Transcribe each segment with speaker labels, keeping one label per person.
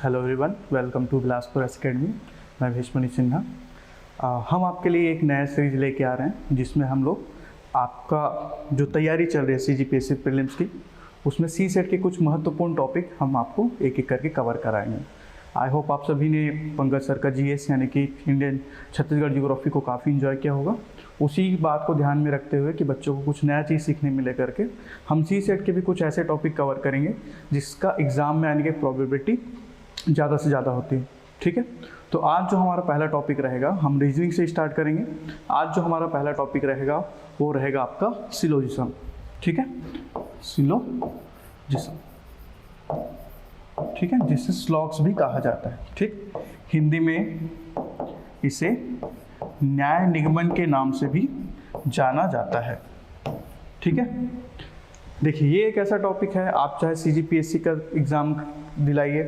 Speaker 1: Hello everyone, welcome to Bilaspur academy. मैं भीष्मणि सिन्हा। हम आपके लिए एक नया सीरीज लेके आ रहे हैं जिसमें हम लोग आपका जो तैयारी चल रही है CGPSC प्रीलिम्स की, उसमें सी सेट के कुछ महत्वपूर्ण टॉपिक हम आपको एक एक करके कवर कराएंगे। आई होप आप सभी ने पंकज सर का GS यानी कि इंडियन छत्तीसगढ़ जियोग्राफी को काफ़ी इन्जॉय किया होगा। उसी बात को ध्यान में रखते हुए कि बच्चों को कुछ नया चीज़ सीखने मिले करके हम सी सेट के भी कुछ ऐसे टॉपिक कवर करेंगे जिसका एग्ज़ाम में आने की प्रोबेबिलिटी ज़्यादा से ज़्यादा होती है। ठीक है, तो आज जो हमारा पहला टॉपिक रहेगा, हम रीजनिंग से स्टार्ट करेंगे। आज जो हमारा पहला टॉपिक रहेगा वो रहेगा आपका सिलोजिज्म। ठीक है, सिलोजिज्म, ठीक है, जिसे स्लॉग्स भी कहा जाता है। ठीक, हिंदी में इसे न्याय निगमन के नाम से भी जाना जाता है। ठीक है, देखिए ये एक ऐसा टॉपिक है, आप चाहे CGPSC का एग्ज़ाम दिलाइए,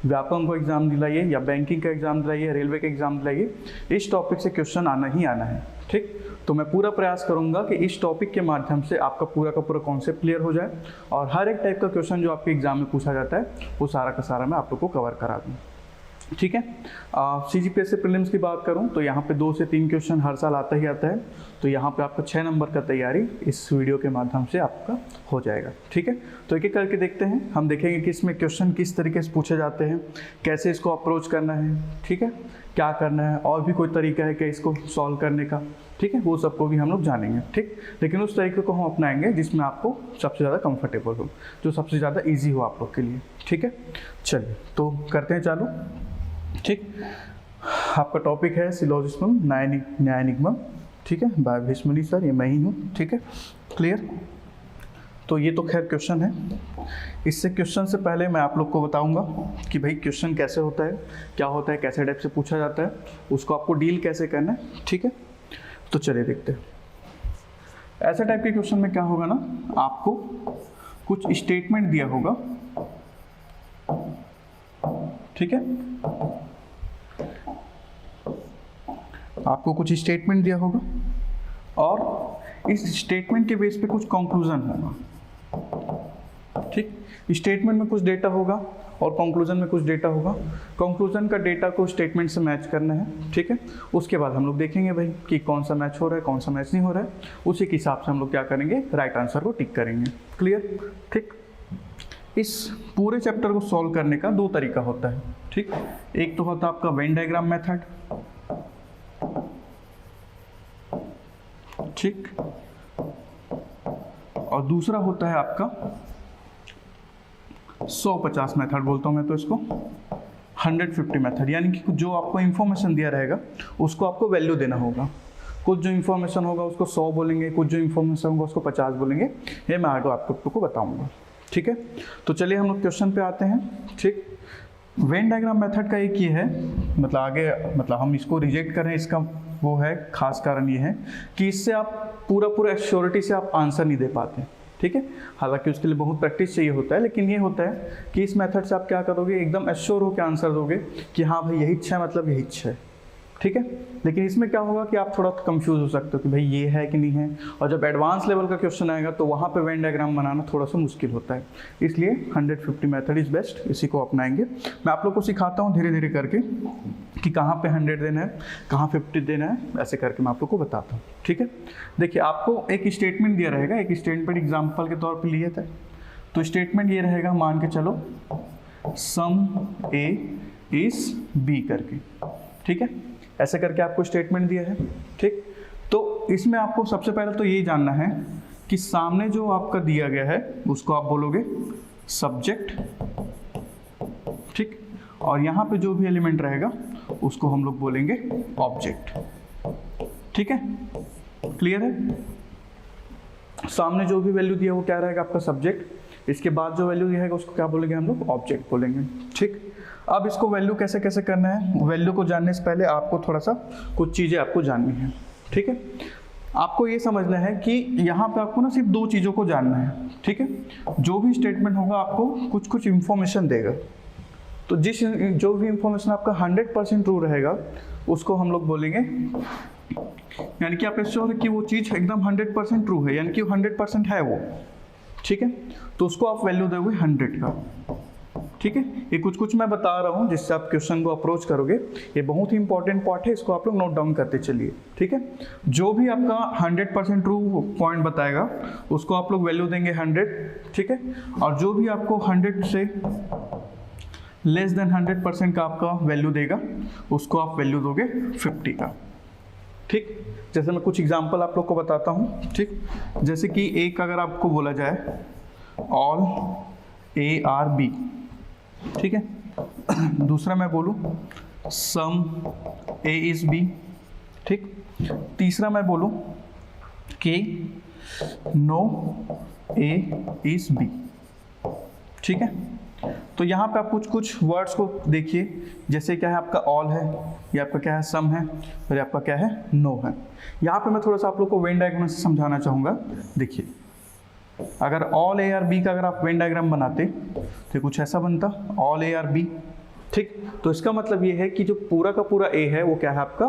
Speaker 1: व्यापम को एग्ज़ाम दिलाइए या बैंकिंग का एग्ज़ाम दिलाइए, रेलवे का एग्ज़ाम दिलाइए, इस टॉपिक से क्वेश्चन आना ही आना है। ठीक, तो मैं पूरा प्रयास करूंगा कि इस टॉपिक के माध्यम से आपका पूरा का पूरा कॉन्सेप्ट क्लियर हो जाए और हर एक टाइप का क्वेश्चन जो आपके एग्ज़ाम में पूछा जाता है वो सारा का सारा मैं आप लोग को कवर करा दूँ। ठीक है, CGPSC प्रीलिम्स की बात करूं तो यहाँ पे 2 से 3 क्वेश्चन हर साल आता ही आता है, तो यहाँ पे आपका 6 नंबर का तैयारी इस वीडियो के माध्यम से आपका हो जाएगा। ठीक है, तो एक एक करके देखते हैं। हम देखेंगे कि इसमें क्वेश्चन किस तरीके से पूछे जाते हैं, कैसे इसको अप्रोच करना है, ठीक है, क्या करना है, और भी कोई तरीका है क्या इसको सॉल्व करने का। ठीक है, वो सबको भी हम लोग जानेंगे। ठीक, लेकिन उस तरीके को हम अपनाएंगे जिसमें आपको सबसे ज़्यादा कंफर्टेबल हो, जो सबसे ज़्यादा ईजी हो आप लोग के लिए। ठीक है, चलिए तो करते हैं चालू। ठीक, आपका टॉपिक है सिलोजिज्म, न्याय निगमन। ठीक है, बाय भीष्मणि सर, ये मैं ही हूँ। ठीक है, क्लियर। तो ये तो खैर क्वेश्चन है। इससे क्वेश्चन से पहले मैं आप लोग को बताऊंगा कि भाई क्वेश्चन कैसे होता है, क्या होता है, कैसे टाइप से पूछा जाता है, उसको आपको डील कैसे करना है। ठीक है, तो चलिए देखते हैं। ऐसे टाइप के क्वेश्चन में क्या होगा ना, आपको कुछ स्टेटमेंट दिया होगा। ठीक है, आपको कुछ स्टेटमेंट दिया होगा और इस स्टेटमेंट के बेस पे कुछ कंक्लूजन होगा। ठीक, स्टेटमेंट में कुछ डेटा होगा और कंक्लूजन में कुछ डेटा होगा। कंक्लूजन का डेटा को स्टेटमेंट से मैच करना है। ठीक है, उसके बाद हम लोग देखेंगे भाई कि कौन सा मैच हो रहा है, कौन सा मैच नहीं हो रहा है, उसी के हिसाब से हम लोग क्या करेंगे, राइट आंसर को टिक करेंगे। क्लियर। ठीक, इस पूरे चैप्टर को सॉल्व करने का 2 तरीका होता है। ठीक, एक तो होता है आपका वेन डायग्राम मेथड। ठीक, और दूसरा होता है आपका 150 मेथड, बोलता हूं मैं तो इसको 150 मेथड, यानी कि जो आपको इंफॉर्मेशन दिया रहेगा उसको आपको वैल्यू देना होगा। कुछ जो इंफॉर्मेशन होगा उसको 100 बोलेंगे, कुछ जो इंफॉर्मेशन होगा उसको 50 बोलेंगे। ये मैं आगे आपको बताऊंगा। ठीक है, तो चलिए हम लोग क्वेश्चन पे आते हैं। ठीक, वेन डायग्राम मेथड का एक ये है, मतलब आगे मतलब हम इसको रिजेक्ट करें, इसका वो है खास कारण ये है कि इससे आप पूरा एश्योरिटी से आप आंसर नहीं दे पाते। ठीक है, हालांकि उसके लिए बहुत प्रैक्टिस चाहिए होता है, लेकिन ये होता है कि इस मेथड से आप क्या करोगे, एकदम एश्योर होकर आंसर दोगे कि हाँ भाई यही इच्छा है, मतलब यही इच्छा है। ठीक है, लेकिन इसमें क्या होगा कि आप थोड़ा कंफ्यूज हो सकते हो कि भाई ये है कि नहीं है, और जब एडवांस लेवल का क्वेश्चन आएगा तो वहाँ पे वेन डायग्राम बनाना थोड़ा सा मुश्किल होता है। इसलिए 150 मेथड इज़ बेस्ट, इसी को अपनाएंगे। मैं आप लोग को सिखाता हूँ धीरे धीरे करके कि कहाँ पे 100 देना है, कहाँ 50 देना है, ऐसे करके मैं आप लोग को बताता हूँ। ठीक है, देखिए आपको एक स्टेटमेंट दिया रहेगा, एक स्टेटमेंट एग्जाम्पल के तौर पर लिए थे। तो स्टेटमेंट ये रहेगा, मान के चलो सम A इज B करके। ठीक है, ऐसे करके आपको स्टेटमेंट दिया है। ठीक, तो इसमें आपको सबसे पहले तो यही जानना है कि सामने जो आपका दिया गया है उसको आप बोलोगे सब्जेक्ट। ठीक, और यहाँ पे जो भी एलिमेंट रहेगा उसको हम लोग बोलेंगे ऑब्जेक्ट। ठीक है, क्लियर है। सामने जो भी वैल्यू दिया वो क्या रहेगा, आपका सब्जेक्ट। इसके बाद जो वैल्यू दिया है उसको क्या बोलेंगे, हम लोग ऑब्जेक्ट बोलेंगे। ठीक, अब इसको वैल्यू कैसे कैसे करना है, वैल्यू को जानने से पहले आपको थोड़ा सा कुछ चीज़ें आपको जाननी है। ठीक है, आपको ये समझना है कि यहाँ पे आपको ना सिर्फ 2 चीज़ों को जानना है। ठीक है, जो भी स्टेटमेंट होगा आपको कुछ इंफॉर्मेशन देगा, तो जो भी इंफॉर्मेशन आपका 100% ट्रू रहेगा उसको हम लोग बोलेंगे, यानी कि आप श्योर है कि वो चीज़ एकदम 100% ट्रू है, यानी कि 100% है वो। ठीक है, तो उसको आप वैल्यू दोगे 100 का। ठीक है, ये कुछ कुछ मैं बता रहा हूँ जिससे आप क्वेश्चन को अप्रोच करोगे। ये बहुत ही इंपॉर्टेंट पार्ट है, इसको आप लोग नोट डाउन करते चलिए। ठीक है, जो भी आपका 100% ट्रू पॉइंट बताएगा उसको आप लोग वैल्यू देंगे 100। ठीक है, और जो भी आपको 100 से लेस देन 100% का आपका वैल्यू देगा उसको आप वैल्यू दोगे 50 का। ठीक, जैसे मैं कुछ एग्जांपल आप लोग को बताता हूँ। ठीक, जैसे कि एक अगर आपको बोला जाए ऑल ए आर बी, ठीक है, दूसरा मैं बोलूँ सम ए इज बी, ठीक, तीसरा मैं बोलूँ कि नो ए इज बी। ठीक है, तो यहाँ पे आप कुछ कुछ वर्ड्स को देखिए, जैसे क्या है आपका ऑल है, ये आपका क्या है सम है, और ये आपका क्या है नो है। यहाँ पे मैं थोड़ा सा आप लोग को वेन डायग्राम से समझाना चाहूँगा। देखिए, अगर ऑल ए आर बी का अगर आप वेन डायग्राम बनाते तो कुछ ऐसा बनता, ऑल ए आर बी। ठीक, तो इसका मतलब ये है कि जो पूरा का पूरा ए है वो क्या है आपका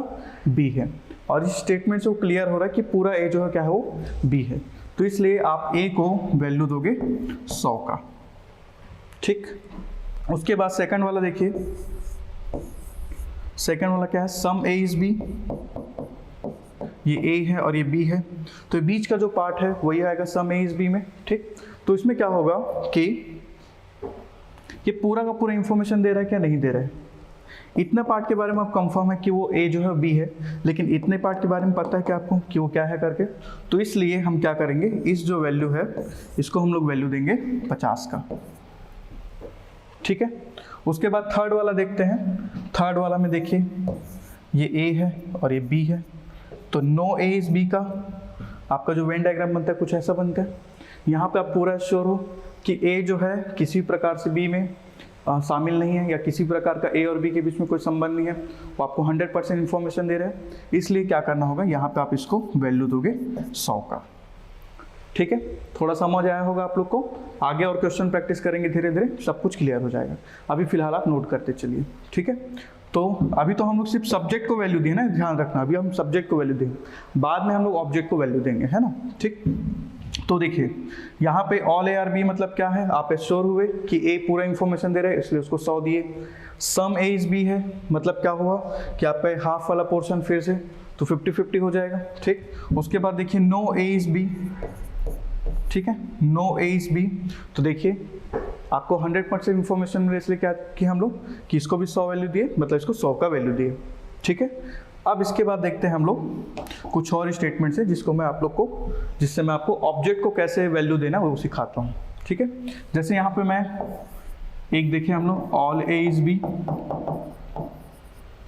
Speaker 1: बी है, और इस स्टेटमेंट से वो क्लियर हो रहा है कि पूरा ए जो है क्या है वो बी है, तो इसलिए आप ए को वैल्यू दोगे 100 का। ठीक, उसके बाद सेकंड वाला देखिए, सेकंड वाला क्या है सम ए इज बी, ये ए है और ये बी है, तो बीच का जो पार्ट है वही आएगा सम ए इज बी में। ठीक, तो इसमें क्या होगा कि ये पूरा का पूरा इंफॉर्मेशन दे रहा है क्या नहीं दे रहा है, इतने पार्ट के बारे में आप कंफर्म है कि वो ए जो है बी है, लेकिन इतने पार्ट के बारे में पता है कि आपको कि वो क्या है करके, तो इसलिए हम क्या करेंगे, इस जो वैल्यू है इसको हम लोग वैल्यू देंगे 50 का। ठीक है, उसके बाद थर्ड वाला देखते हैं। थर्ड वाला में देखिए ये ए है और ये बी है, तो नो ए इज बी का आपका जो वेन डायग्राम बनता है कुछ ऐसा बनता है। यहाँ पे आप पूरा श्योर हो कि ए जो है किसी प्रकार से बी में शामिल नहीं है, या किसी प्रकार का ए और बी के बीच में कोई संबंध नहीं है, वो आपको 100% इन्फॉर्मेशन दे रहा है, इसलिए क्या करना होगा यहाँ पे आप इसको वैल्यू दोगे 100 का। ठीक है, थोड़ा समझ आया होगा आप लोग को, आगे और क्वेश्चन प्रैक्टिस करेंगे धीरे धीरे सब कुछ क्लियर हो जाएगा। अभी फिलहाल आप नोट करते चलिए। ठीक है, तो अभी तो हम लोग सिर्फ सब्जेक्ट को वैल्यू दिए ना, ध्यान रखना, अभी हम सब्जेक्ट को वैल्यू देंगे, बाद में हम लोग ऑब्जेक्ट को वैल्यू देंगे, है ना। ठीक, तो देखिए यहाँ पे ऑल ए आर बी मतलब क्या है, आप एश्योर हुए कि ए पूरा इंफॉर्मेशन दे रहे हैं इसलिए उसको 100 दिए। सम ए इज बी है मतलब क्या हुआ कि आप पे हाफ वाला पोर्शन फिर से तो 50-50 हो जाएगा। ठीक, उसके बाद देखिए नो ए इज बी, ठीक है, नो ए इज बी, तो देखिए आपको 100% इन्फॉर्मेशन मिले, इसलिए क्या कि हम लोग कि इसको भी 100 वैल्यू दिए, मतलब इसको 100 का वैल्यू दिए। ठीक है, अब इसके बाद देखते हैं हम लोग कुछ और स्टेटमेंट्स है जिसको मैं आप लोग को, जिससे मैं आपको ऑब्जेक्ट को कैसे वैल्यू देना वो सिखाता हूँ। ठीक है, जैसे यहाँ पे मैं एक देखें हम लोग ऑल ए इज बी,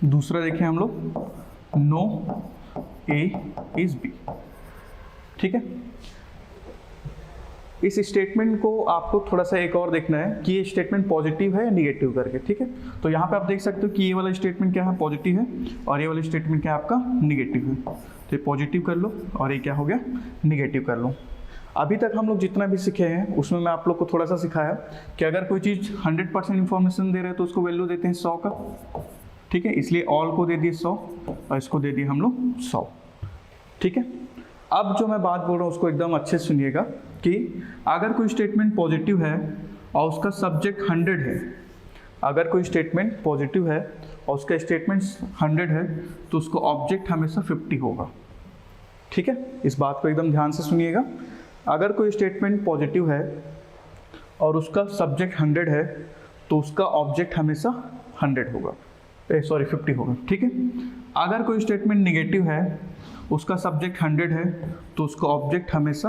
Speaker 1: दूसरा देखें हम लोग नो ए इज बी। ठीक है, इस स्टेटमेंट को आपको थोड़ा सा एक और देखना है कि ये स्टेटमेंट पॉजिटिव है या निगेटिव करके। ठीक है, तो यहाँ पे आप देख सकते हो कि ये वाला स्टेटमेंट क्या है पॉजिटिव है, और ये वाला स्टेटमेंट क्या है आपका निगेटिव है। तो ये पॉजिटिव कर लो और ये क्या हो गया निगेटिव कर लो। अभी तक हम लोग जितना भी सीखे हैं उसमें मैं आप लोग को थोड़ा सा सिखाया कि अगर कोई चीज़ 100% इन्फॉर्मेशन दे रहे हैं तो उसको वैल्यू देते हैं 100 का। ठीक है, इसलिए ऑल को दे दिए 100 और इसको दे दिए हम लोग 100। ठीक है, अब जो मैं बात बोल रहा हूँ उसको एकदम अच्छे से सुनिएगा कि अगर कोई स्टेटमेंट पॉजिटिव है और उसका सब्जेक्ट 100 है, अगर कोई स्टेटमेंट पॉजिटिव है और उसका स्टेटमेंट 100 है तो उसको ऑब्जेक्ट हमेशा 50 होगा। ठीक है, इस बात को एकदम ध्यान से सुनिएगा। अगर कोई स्टेटमेंट पॉजिटिव है और उसका सब्जेक्ट 100 है तो उसका ऑब्जेक्ट हमेशा 100 होगा, 50 होगा। ठीक है, अगर कोई स्टेटमेंट निगेटिव है, उसका सब्जेक्ट 100 है तो उसका ऑब्जेक्ट हमेशा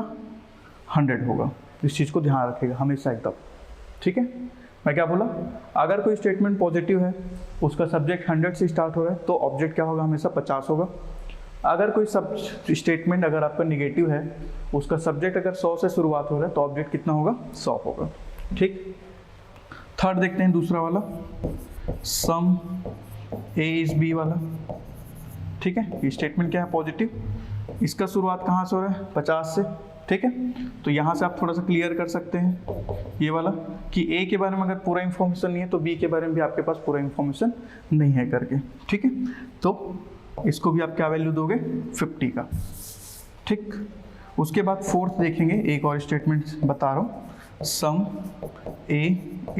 Speaker 1: 100 होगा। इस चीज़ को ध्यान रखिएगा हमेशा एकदम। ठीक है, मैं क्या बोला, अगर कोई स्टेटमेंट पॉजिटिव है, उसका सब्जेक्ट 100 से स्टार्ट हो रहा है तो ऑब्जेक्ट क्या होगा हमेशा 50 होगा। अगर कोई स्टेटमेंट अगर आपका निगेटिव है, उसका सब्जेक्ट अगर 100 से शुरुआत हो रहा है तो ऑब्जेक्ट कितना होगा 100 होगा। ठीक, थर्ड देखते हैं दूसरा वाला सम ए इज बी वाला। ठीक है, ये स्टेटमेंट क्या है पॉजिटिव, इसका शुरुआत कहाँ से हो रहा है 50 से। ठीक है, तो यहाँ से आप थोड़ा सा क्लियर कर सकते हैं ये वाला कि ए के बारे में अगर पूरा इन्फॉर्मेशन नहीं है तो बी के बारे में भी आपके पास पूरा इन्फॉर्मेशन नहीं है करके। ठीक है, तो इसको भी आप क्या वैल्यू दोगे 50 का। ठीक, उसके बाद फोर्थ देखेंगे, एक और स्टेटमेंट बता रहा हूँ, सम ए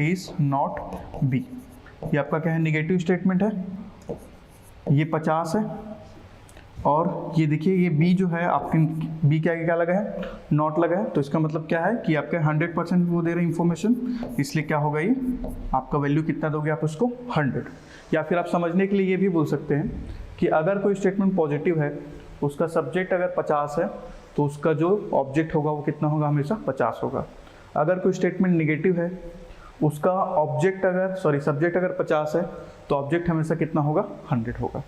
Speaker 1: इज नॉट बी। ये आपका क्या है, निगेटिव स्टेटमेंट है, ये 50 है, और ये देखिए ये बी जो है आपके, बी के आगे क्या लगा है, नॉट लगा है, तो इसका मतलब क्या है कि आपके 100% वो दे रहे हैं इन्फॉर्मेशन, इसलिए क्या होगा ये आपका वैल्यू कितना दोगे आप उसको, 100। या फिर आप समझने के लिए ये भी बोल सकते हैं कि अगर कोई स्टेटमेंट पॉजिटिव है, उसका सब्जेक्ट अगर 50 है तो उसका जो ऑब्जेक्ट होगा वो कितना होगा, हमेशा 50 होगा। अगर कोई स्टेटमेंट निगेटिव है, उसका सब्जेक्ट अगर 50 है तो ऑब्जेक्ट हमेशा कितना होगा, 100 होगा।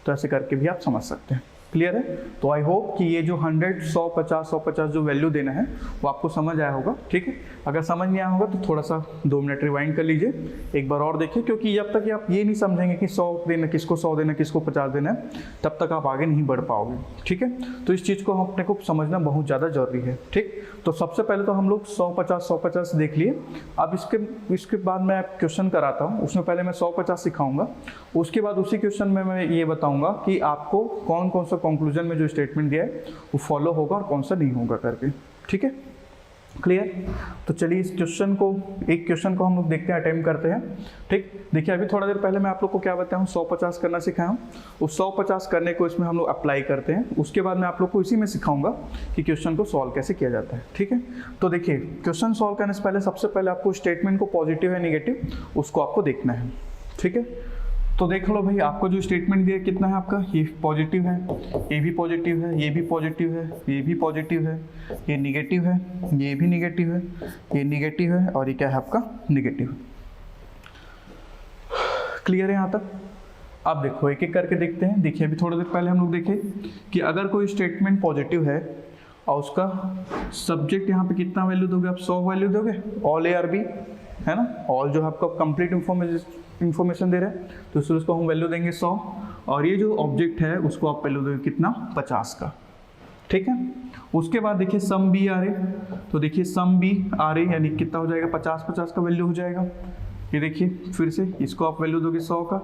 Speaker 1: तो ऐसे करके भी आप समझ सकते हैं। क्लियर है? तो आई होप कि ये जो 100, 100, 50 जो वैल्यू देना है वो आपको समझ आया होगा। ठीक है, अगर समझ नहीं आया होगा तो थोड़ा सा 2 मिनट रिवाइंड कर लीजिए, एक बार और देखिए, क्योंकि जब तक आप ये नहीं समझेंगे कि 100 देना किसको, 100 देना किसको, 50 देना है, तब तक आप आगे नहीं बढ़ पाओगे। ठीक है, तो इस चीज़ को हम अपने को समझना बहुत ज़्यादा जरूरी है। ठीक, तो सबसे पहले तो हम लोग 100-50 देख लिए। अब इसके बाद मैं क्वेश्चन कराता हूँ, उसमें पहले मैं 100-50 सिखाऊंगा, उसके बाद उसी क्वेश्चन में मैं ये बताऊंगा कि आपको कौन कौन सा कंक्लूजन में जो स्टेटमेंट दिया है वो फॉलो होगा और कौन सा नहीं होगा करके। ठीक है, क्लियर? तो चलिए एक क्वेश्चन को हम लोग देखते हैं, अटेम्प्ट करते हैं। ठीक, देखिए अभी थोड़ा देर पहले मैं आप लोग को क्या बताया हूँ, 100-50 करना सिखाया हूँ। उस 100-50 करने को इसमें हम लोग अप्लाई करते हैं, उसके बाद मैं आप लोग को इसी में सिखाऊंगा कि क्वेश्चन को सॉल्व कैसे किया जाता है। ठीक है, तो देखिए क्वेश्चन सॉल्व करने से पहले सबसे पहले आपको स्टेटमेंट को पॉजिटिव है निगेटिव उसको आपको देखना है। ठीक है, तो देख लो भाई, आपको जो स्टेटमेंट दिया कितना है आपका, ये पॉजिटिव है, ये भी पॉजिटिव है, ये भी पॉजिटिव है, ये भी पॉजिटिव है, ये निगेटिव है, ये भी निगेटिव है, ये निगेटिव है, और ये क्या है आपका, निगेटिव। क्लियर है यहाँ तक? अब देखो एक एक करके देखते हैं। देखिए अभी थोड़ी देर पहले हम लोग देखे कि अगर कोई स्टेटमेंट पॉजिटिव है और उसका सब्जेक्ट यहाँ पे कितना वैल्यू दोगे आप, 100 वैल्यू दोगे, ऑल ए आर बी है ना, ऑल जो आपका कंप्लीट इंफॉर्मेशन दे रहा है तो उसको हम वैल्यू देंगे 100, और ये जो ऑब्जेक्ट है उसको आप वैल्यू देंगे कितना, 50 का। ठीक है, उसके बाद देखिए सम बी आ रहे, तो देखिए सम बी आ रहे यानी कितना हो जाएगा, 50-50 का वैल्यू हो जाएगा। ये देखिए फिर से इसको आप वैल्यू दोगे 100 का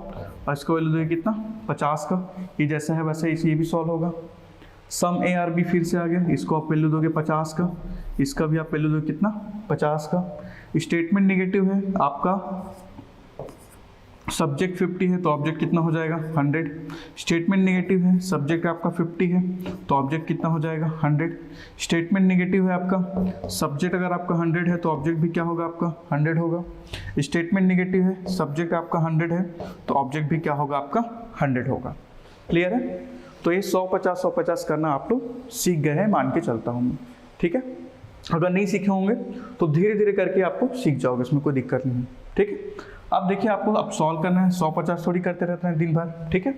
Speaker 1: और इसको वैल्यू दोगे कितना, 50 का। ये जैसा है वैसे ये भी सॉल्व होगा। सम ए आर बी फिर से आ गया, इसको आप वैल्यू दोगे 50 का, इसका भी आप वैल्यू दोगे कितना, 50 का। स्टेटमेंट निगेटिव है, आपका सब्जेक्ट 50 है तो ऑब्जेक्ट कितना हो जाएगा, 100। स्टेटमेंट निगेटिव है, सब्जेक्ट आपका 50 है तो ऑब्जेक्ट कितना हो जाएगा, 100। स्टेटमेंट निगेटिव है आपका, सब्जेक्ट अगर आपका 100 है तो ऑब्जेक्ट भी क्या होगा आपका, 100 होगा। स्टेटमेंट निगेटिव है, सब्जेक्ट आपका 100 है तो ऑब्जेक्ट भी क्या होगा आपका, 100 होगा। क्लियर है? तो ये 100-50 करना आप लोग सीख गए हैं, मान के चलता हूँ। ठीक है, अगर नहीं सीखे होंगे तो धीरे धीरे करके आपको सीख जाओगे, इसमें कोई दिक्कत नहीं है। ठीक है, अब देखिए आपको अब सॉल्व करना है, 100-50 थोड़ी करते रहते हैं दिन भर। ठीक है,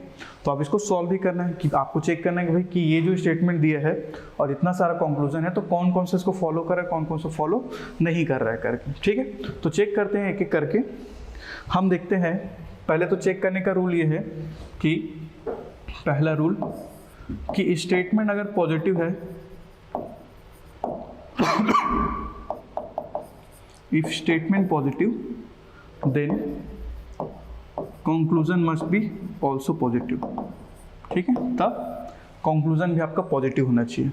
Speaker 1: तो अब इसको सॉल्व भी करना है कि आपको चेक करना है कि भाई कि ये जो स्टेटमेंट दिया है और इतना सारा कंक्लूजन है तो कौन कौन से इसको फॉलो कर रहा है, कौन कौन सा फॉलो नहीं कर रहा है करके। ठीक है, तो चेक करते हैं एक एक करके। हम देखते हैं, पहले तो चेक करने का रूल ये है कि पहला रूल कि स्टेटमेंट अगर पॉजिटिव है, if statement positive then conclusion must be also positive. ठीक है, तब कंक्लूजन भी आपका पॉजिटिव होना चाहिए।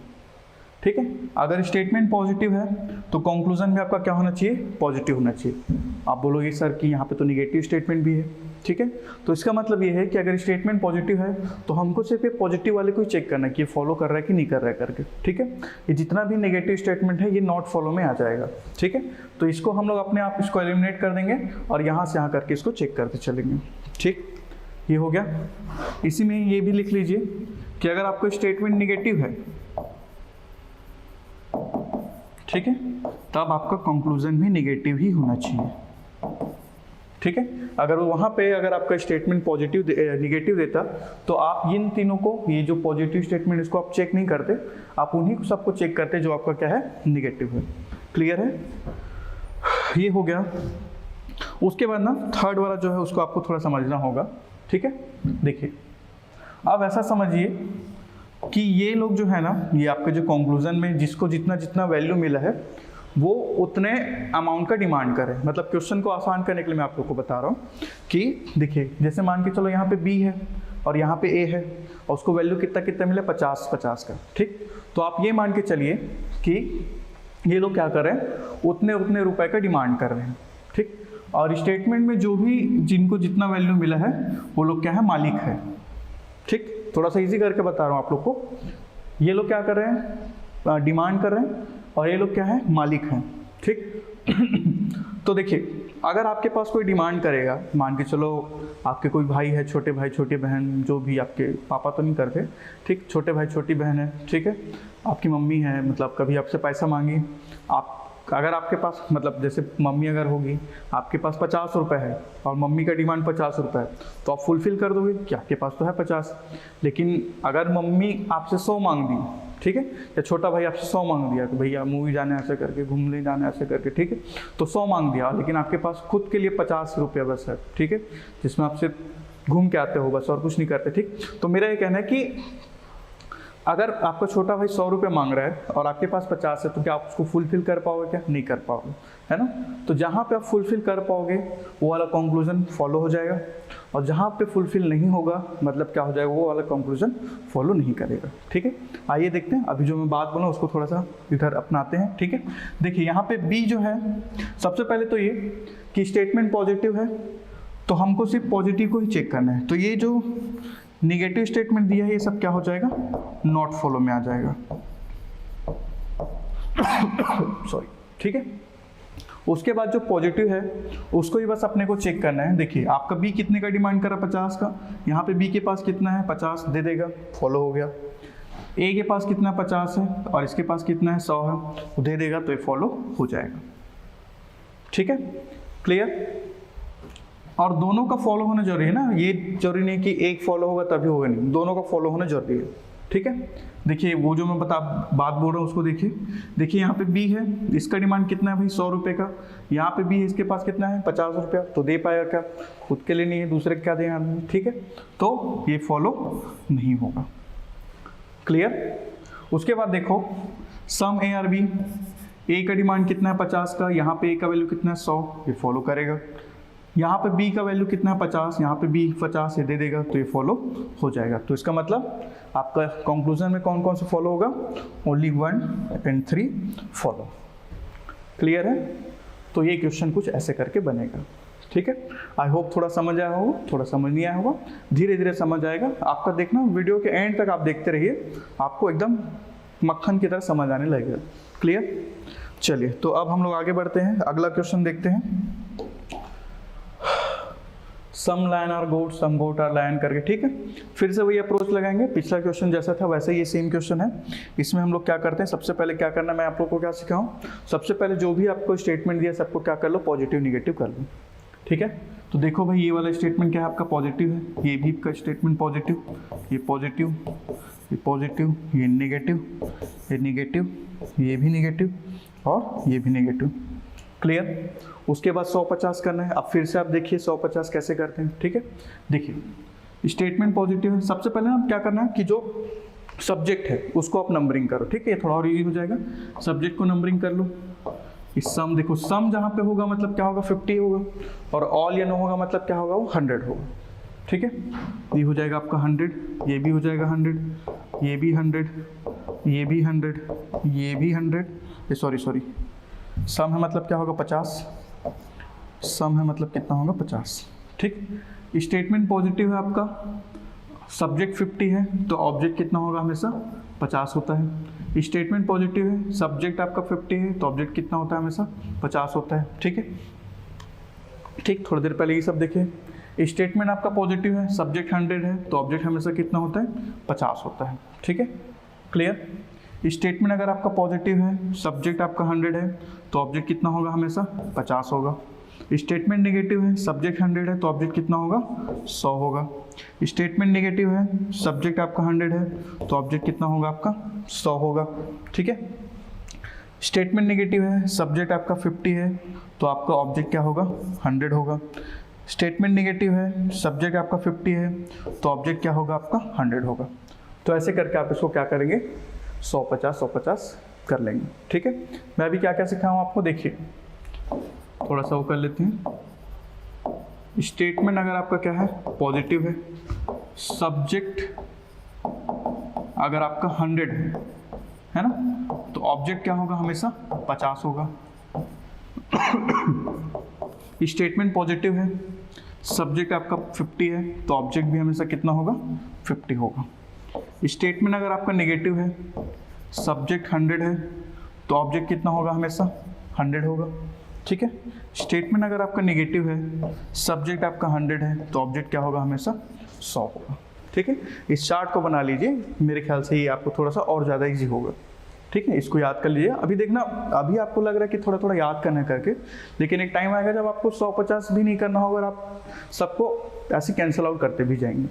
Speaker 1: ठीक है, अगर स्टेटमेंट पॉजिटिव है तो कंक्लूजन भी आपका क्या होना चाहिए, पॉजिटिव होना चाहिए। आप बोलोगे सर कि यहाँ पे तो निगेटिव स्टेटमेंट भी है। ठीक है, तो इसका मतलब ये है कि अगर स्टेटमेंट पॉजिटिव है तो हमको सिर्फ ये पॉजिटिव वाले को ही चेक करना है कि ये फॉलो कर रहा है कि नहीं कर रहा है करके। ठीक है, ये जितना भी नेगेटिव स्टेटमेंट है ये नॉट फॉलो में आ जाएगा। ठीक है, तो इसको हम लोग अपने आप इसको एलिमिनेट कर देंगे और यहाँ से यहाँ करके इसको चेक करते चलेंगे। ठीक, ये हो गया। इसी में ये भी लिख लीजिए कि अगर आपको स्टेटमेंट निगेटिव है, ठीक है, तब आपका कंक्लूजन भी निगेटिव ही होना चाहिए। ठीक है, अगर वो वहाँ पे अगर आपका स्टेटमेंट पॉजिटिव निगेटिव देता तो आप इन तीनों को, ये जो पॉजिटिव स्टेटमेंट इसको आप चेक नहीं करते, आप उन्हीं को सबको चेक करते जो आपका क्या है, निगेटिव है। क्लियर है? ये हो गया। उसके बाद ना थर्ड वाला जो है उसको आपको थोड़ा समझना होगा। ठीक है, देखिए अब ऐसा समझिए कि ये लोग जो है ना, ये आपके जो कंक्लूजन में जिसको जितना जितना वैल्यू मिला है वो उतने अमाउंट का डिमांड करे। मतलब क्वेश्चन को आसान करने के लिए मैं आप लोग को बता रहा हूँ कि देखिए जैसे मान के चलो यहाँ पे बी है और यहाँ पे ए है और उसको वैल्यू कितना कितना मिला, 50-50 का। ठीक, तो आप ये मान के चलिए कि ये लोग क्या कर रहे हैं, उतने उतने रुपए का डिमांड कर रहे हैं, ठीक। और स्टेटमेंट में जो भी जिनको जितना वैल्यू मिला है वो लोग क्या है, मालिक है, ठीक। थोड़ा सा इजी करके बता रहा हूँ आप लोग को। ये लोग क्या कर रहे हैं, डिमांड कर रहे हैं, और ये लोग क्या है, मालिक हैं, ठीक। तो देखिए, अगर आपके पास कोई डिमांड करेगा, मान के चलो आपके कोई भाई है, छोटे भाई छोटी बहन, जो भी, आपके पापा तो नहीं करते, ठीक, छोटे भाई छोटी बहन है, ठीक है, आपकी मम्मी है, मतलब कभी आपसे पैसा मांगी, आप अगर आपके पास, मतलब जैसे मम्मी अगर होगी, आपके पास 50 रुपये है और मम्मी का डिमांड 50 रुपये है, तो आप फुलफिल कर दोगे कि आपके पास तो है 50। लेकिन अगर मम्मी आपसे 100 मांग दी, ठीक है, या छोटा भाई आपसे 100 मांग दिया कि भैया मूवी जाने ऐसे करके, घूमने जाने ऐसे करके, ठीक है, तो 100 मांग दिया, लेकिन आपके पास खुद के लिए 50 रुपये बस है, ठीक है, जिसमें आपसे घूम के आते हो बस, और कुछ नहीं करते, ठीक। तो मेरा ये कहना है कि अगर आपका छोटा भाई 100 रुपये मांग रहा है और आपके पास 50 है, तो क्या आप उसको फुलफिल कर पाओगे, क्या नहीं कर पाओगे, है ना। तो जहाँ पे आप फुलफिल कर पाओगे वो वाला कंक्लूजन फॉलो हो जाएगा, और जहाँ पे फुलफिल नहीं होगा मतलब क्या हो जाएगा, वो वाला कंक्लूजन फॉलो नहीं करेगा, ठीक है। आइए देखते हैं, अभी जो मैं बात बोला उसको थोड़ा सा इधर अपनाते हैं, ठीक है। देखिए यहाँ पे बी जो है, सबसे पहले तो ये कि स्टेटमेंट पॉजिटिव है, तो हमको सिर्फ पॉजिटिव को ही चेक करना है। तो ये जो निगेटिव स्टेटमेंट दिया है ये सब क्या हो जाएगा, नॉट फॉलो में आ जाएगा, सॉरी, ठीक है। उसके बाद जो पॉजिटिव है उसको ही बस अपने को चेक करना है। देखिए आपका बी कितने का डिमांड कर रहा है, 50 का, यहाँ पे बी के पास कितना है, 50 दे देगा, फॉलो हो गया। ए के पास कितना 50 है और इसके पास कितना है 100 है, वो दे देगा, तो ये फॉलो हो जाएगा, ठीक है, क्लियर। और दोनों का फॉलो होना जरूरी है ना, ये जरूरी नहीं कि एक फॉलो होगा तभी होगा, नहीं, दोनों का फॉलो होना जरूरी है, ठीक है। देखिए वो जो मैं बात बोल रहा हूँ उसको देखिए यहाँ पे बी है, इसका डिमांड कितना है भाई, 100 रुपये का, यहाँ पे बी है, इसके पास कितना है 50 रुपया, तो दे पाएगा क्या, खुद के लिए नहीं है, दूसरे क्या दें आदमी, ठीक है, तो ये फॉलो नहीं होगा, क्लियर। उसके बाद देखो सम ए और बी, ए का डिमांड कितना है 50 का, यहाँ पे ए का वैल्यू कितना है 100, ये फॉलो करेगा। यहाँ पे बी का वैल्यू कितना है 50, यहाँ पे बी 50 ये दे देगा, तो ये फॉलो हो जाएगा। तो इसका मतलब आपका कंक्लूजन में कौन कौन से फॉलो होगा, ओनली 1 and 3 फॉलो, क्लियर है। तो ये क्वेश्चन कुछ ऐसे करके बनेगा, ठीक है। आई होप थोड़ा समझ आया होगा, थोड़ा समझ नहीं आया होगा, धीरे धीरे समझ आएगा आपका। देखना वीडियो के एंड तक आप देखते रहिए, आपको एकदम मक्खन की तरह समझ आने लगेगा, क्लियर। चलिए तो अब हम लोग आगे बढ़ते हैं, अगला क्वेश्चन देखते हैं। Some lion are goat, some goat are lion करके, ठीक है। फिर से वही अप्रोच लगाएंगे, पिछला क्वेश्चन जैसा था वैसे ये सेम क्वेश्चन है। इसमें हम लोग क्या करते हैं, सबसे पहले क्या करना है, मैं आप लोग को क्या सिखाऊं, सबसे पहले जो भी आपको स्टेटमेंट दिया सबको क्या कर लो, पॉजिटिव निगेटिव कर लो, ठीक है। तो देखो भाई ये वाला स्टेटमेंट क्या है आपका, पॉजिटिव है, ये भी आपका स्टेटमेंट पॉजिटिव, ये पॉजिटिव, ये पॉजिटिव, ये निगेटिव, ये निगेटिव, ये भी निगेटिव और ये भी निगेटिव, क्लियर। उसके बाद 150 करना है। अब फिर से आप देखिए 150 कैसे करते हैं, ठीक है। देखिए स्टेटमेंट पॉजिटिव है, सबसे पहले ना क्या करना है कि जो सब्जेक्ट है उसको आप नंबरिंग करो, ठीक है, ये थोड़ा और इजी हो जाएगा। सब्जेक्ट को नंबरिंग कर लो। इस सम देखो, सम जहाँ पे होगा मतलब क्या होगा 50 होगा, और ऑल या नो होगा मतलब क्या होगा, वो 100 होगा, ठीक है। ये हो जाएगा आपका 100, ये भी हो जाएगा 100, ये भी 100, ये भी 100, ये भी 100, ये सॉरी सम है मतलब क्या होगा 50, सम है मतलब कितना होगा 50, ठीक। स्टेटमेंट पॉजिटिव है आपका, सब्जेक्ट 50 है तो ऑब्जेक्ट कितना होगा, हमेशा 50 होता है। स्टेटमेंट पॉजिटिव है, सब्जेक्ट आपका 50 है तो ऑब्जेक्ट कितना होता है, हमेशा 50 होता है, ठीक है। ठीक, थोड़ी देर पहले ये सब देखे। स्टेटमेंट आपका पॉजिटिव है, सब्जेक्ट 100 है तो ऑब्जेक्ट हमेशा कितना होता है, 50 होता है, ठीक है, क्लियर। स्टेटमेंट अगर आपका पॉजिटिव है, सब्जेक्ट आपका 100 है तो ऑब्जेक्ट कितना होगा, हमेशा 50 होगा। स्टेटमेंट नेगेटिव है, सब्जेक्ट 100 है तो ऑब्जेक्ट कितना होगा, 100 होगा। स्टेटमेंट नेगेटिव है, सब्जेक्ट आपका 100 है तो ऑब्जेक्ट कितना होगा, आपका 100 होगा, ठीक है। स्टेटमेंट नेगेटिव है, सब्जेक्ट आपका 50 है तो आपका ऑब्जेक्ट क्या होगा, 100 होगा। स्टेटमेंट नेगेटिव है, सब्जेक्ट आपका 50 है तो ऑब्जेक्ट क्या होगा, आपका 100 होगा। तो ऐसे करके आप इसको क्या करेंगे, 150 कर लेंगे, ठीक है। मैं अभी क्या क्या सिखाऊँ आपको, देखिए थोड़ा सा वो कर लेते हैं। स्टेटमेंट अगर आपका क्या है, पॉजिटिव है, सब्जेक्ट अगर आपका 100 है ना, तो तो ऑब्जेक्ट क्या होगा, हमेशा 50 होगा। स्टेटमेंट पॉजिटिव है, सब्जेक्ट आपका 50 है, तो ऑब्जेक्ट भी हमेशा कितना होगा, 50 होगा। स्टेटमेंट अगर आपका नेगेटिव है, सब्जेक्ट 100 है, तो ऑब्जेक्ट कितना होगा, हमेशा 100 होगा। ठीक है, स्टेटमेंट अगर आपका नेगेटिव है, सब्जेक्ट आपका 100 है, तो ऑब्जेक्ट क्या होगा, हमेशा 100 होगा। ठीक है, इस चार्ट को बना लीजिए, मेरे ख्याल से ये आपको थोड़ा सा और ज़्यादा इजी होगा। ठीक है, इसको याद कर लीजिए। अभी देखना, अभी आपको लग रहा है कि थोड़ा थोड़ा याद करना करके, लेकिन एक टाइम आएगा जब आपको 150 भी नहीं करना होगा और आप सबको ऐसे कैंसिल आउट करते भी जाएंगे।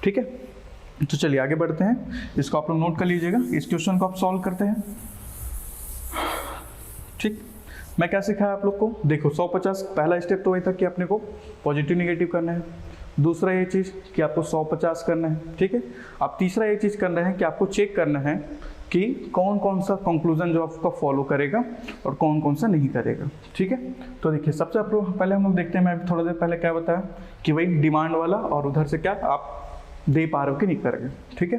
Speaker 1: ठीक है, तो चलिए आगे बढ़ते हैं। इसको आप लोग नोट कर लीजिएगा, इस क्वेश्चन को आप सॉल्व करते हैं। ठीक, मैं क्या सिखाया आप लोग को, देखो 150 पहला स्टेप तो वही था कि अपने को पॉजिटिव निगेटिव करना है, दूसरा ये चीज़ कि आपको 150 करना है। ठीक है, अब तीसरा ये चीज़ करना है कि आपको चेक करना है कि कौन कौन सा कंक्लूजन जो आपका फॉलो करेगा और कौन कौन सा नहीं करेगा। ठीक है, तो देखिए सबसे पहले हम लोग देखते हैं, मैं थोड़ा देर पहले क्या बताया कि वही डिमांड वाला और उधर से क्या आप दे पा रहे हो कि नहीं करेंगे। ठीक है,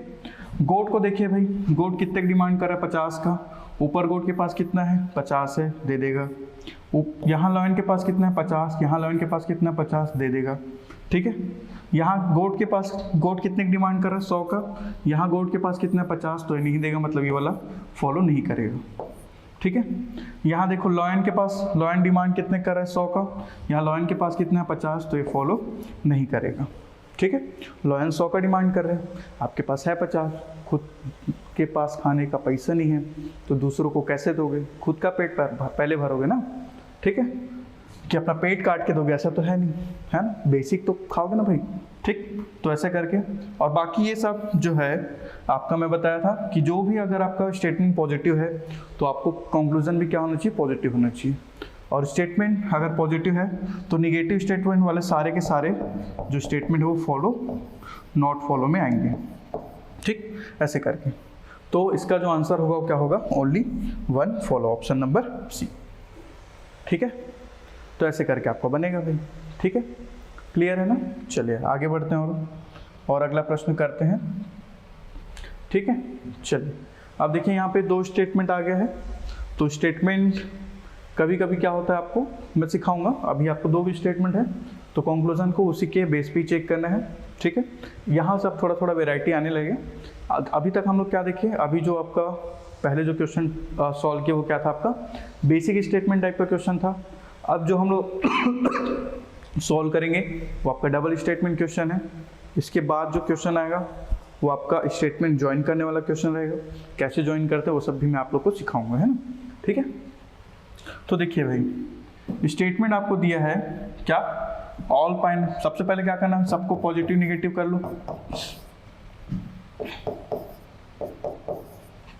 Speaker 1: गोट को देखिए भाई, गोट कितने की डिमांड कर रहा है, 50 का। ऊपर गोट के पास कितना है, 50 है, दे देगा। यहाँ लॉयन के पास कितना है, 50। यहाँ लॉयन के पास कितना है, 50, दे देगा। ठीक है, यहाँ गोट के पास, गोट कितने की डिमांड कर रहा है, 100 का। यहाँ गोट के पास कितना है, 50, तो ये नहीं देगा, मतलब ये वाला फॉलो नहीं करेगा। ठीक है, यहाँ देखो लॉयन के पास, लॉयन डिमांड कितने कर रहा है, 100 का। यहाँ लॉयन के पास कितना है, 50, तो ये फॉलो नहीं करेगा। ठीक है, लॉयन 100 का डिमांड कर रहे हैं, आपके पास है 50, खुद के पास खाने का पैसा नहीं है, तो दूसरों को कैसे दोगे, खुद का पेट पहले भरोगे ना। ठीक है, कि अपना पेट काट के दोगे, ऐसा तो है नहीं, है ना, बेसिक तो खाओगे ना भाई। ठीक, तो ऐसे करके, और बाकी ये सब जो है आपका मैं बताया था कि जो भी अगर आपका स्टेटमेंट पॉजिटिव है तो आपको कंक्लूजन भी क्या होना चाहिए, पॉजिटिव होना चाहिए। और स्टेटमेंट अगर पॉजिटिव है तो निगेटिव स्टेटमेंट वाले सारे के सारे जो स्टेटमेंट है वो फॉलो नॉट फॉलो में आएंगे। ठीक, ऐसे करके, तो इसका जो आंसर होगा वो क्या होगा, only 1 follow, option number C. ठीक है, तो ऐसे करके आपको बनेगा भाई। ठीक है, क्लियर है ना। चलिए आगे बढ़ते हैं और अगला प्रश्न करते हैं। ठीक है, चलिए अब देखिए यहाँ पे 2 स्टेटमेंट आ गया है। तो स्टेटमेंट कभी कभी क्या होता है आपको मैं सिखाऊंगा, अभी आपको 2 भी स्टेटमेंट है, तो कंक्लूजन को उसी के बेस पे चेक करना है। ठीक है, यहाँ से अब थोड़ा थोड़ा वेराइटी आने लगे। अभी तक हम लोग क्या देखे, अभी जो आपका पहले जो क्वेश्चन सॉल्व किया वो क्या था, आपका बेसिक स्टेटमेंट टाइप का क्वेश्चन था। अब जो हम लोग सॉल्व करेंगे वो आपका डबल स्टेटमेंट क्वेश्चन है। इसके बाद जो क्वेश्चन आएगा वो आपका स्टेटमेंट ज्वाइन करने वाला क्वेश्चन रहेगा। कैसे ज्वाइन करते हैं वो सब भी मैं आप लोग को सिखाऊंगा, है ना। ठीक है, तो देखिए भाई स्टेटमेंट आपको दिया है क्या, ऑल पाइन, सबसे पहले क्या करना है, सबको पॉजिटिव निगेटिव कर लो।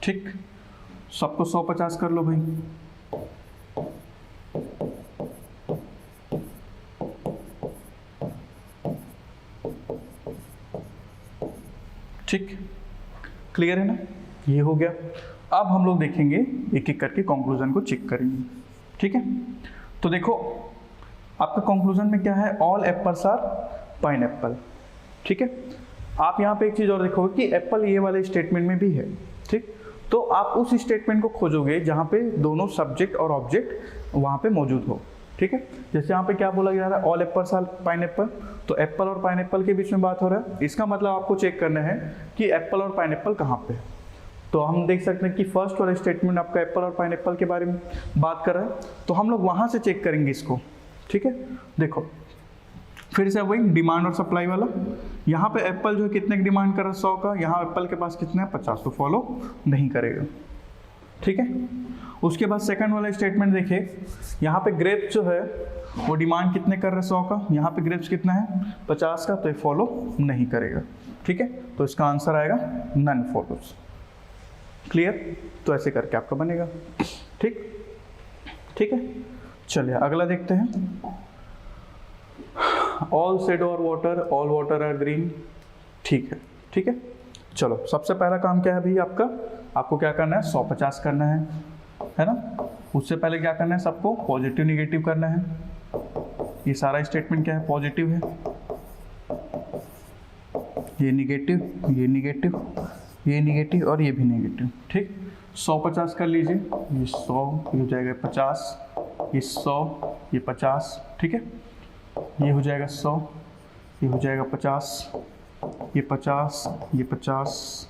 Speaker 1: ठीक, सबको 150 कर लो भाई। ठीक, क्लियर है ना, ये हो गया। अब हम लोग देखेंगे एक एक करके कंक्लूजन को चेक करेंगे। ठीक है, तो देखो आपका कंक्लूजन में क्या है, ऑल एप्पल्स आर पाइनएप्पल। ठीक है, आप यहाँ पे एक चीज़ और देखोगे कि एप्पल ये वाले स्टेटमेंट में भी है। ठीक, तो आप उस स्टेटमेंट को खोजोगे जहाँ पे दोनों सब्जेक्ट और ऑब्जेक्ट वहाँ पे मौजूद हो। ठीक है, जैसे यहाँ पे क्या बोला जा रहा है, ऑल एप्पल्स आर पाइनएप्पल, तो एप्पल और पाइनएप्पल के बीच में बात हो रहा है। इसका मतलब आपको चेक करना है कि एप्पल और पाइनएप्पल कहाँ पे है। तो हम देख सकते हैं कि फर्स्ट वाला स्टेटमेंट आपका एप्पल और पाइनएप्पल के बारे में बात कर रहा है, तो हम लोग वहाँ से चेक करेंगे इसको। ठीक है, देखो फिर से वही डिमांड और सप्लाई वाला, यहाँ पे एप्पल जो है कितने की डिमांड कर रहा है, 100 का। यहाँ एप्पल के पास कितना है, 50, तो फॉलो नहीं करेगा। ठीक है, उसके बाद सेकंड वाला स्टेटमेंट देखिए, यहाँ पे ग्रेप्स जो है वो डिमांड कितने कर रहे हैं, 100 का। यहाँ पे ग्रेप्स कितना है, 50 का, तो ये फॉलो नहीं करेगा। ठीक है, तो इसका आंसर आएगा नन फॉलोज। क्लियर, तो ऐसे करके आपका बनेगा। ठीक, ठीक है, चलिए अगला देखते हैं। All shadow are water, all water are green. ठीक है, ठीक है, चलो सबसे पहला काम क्या है भाई आपका, आपको क्या करना है, 150 करना है ना। उससे पहले क्या करना है, सबको पॉजिटिव निगेटिव करना है। ये सारा स्टेटमेंट क्या है, पॉजिटिव है, ये निगेटिव, ये निगेटिव, ये निगेटिव और ये भी निगेटिव। ठीक, 100 50 कर लीजिए, ये 100, ये हो जाएगा 50, ये 100, ये 50, ठीक है। ये हो जाएगा 100, ये हो जाएगा 50, ये 50, ये 50,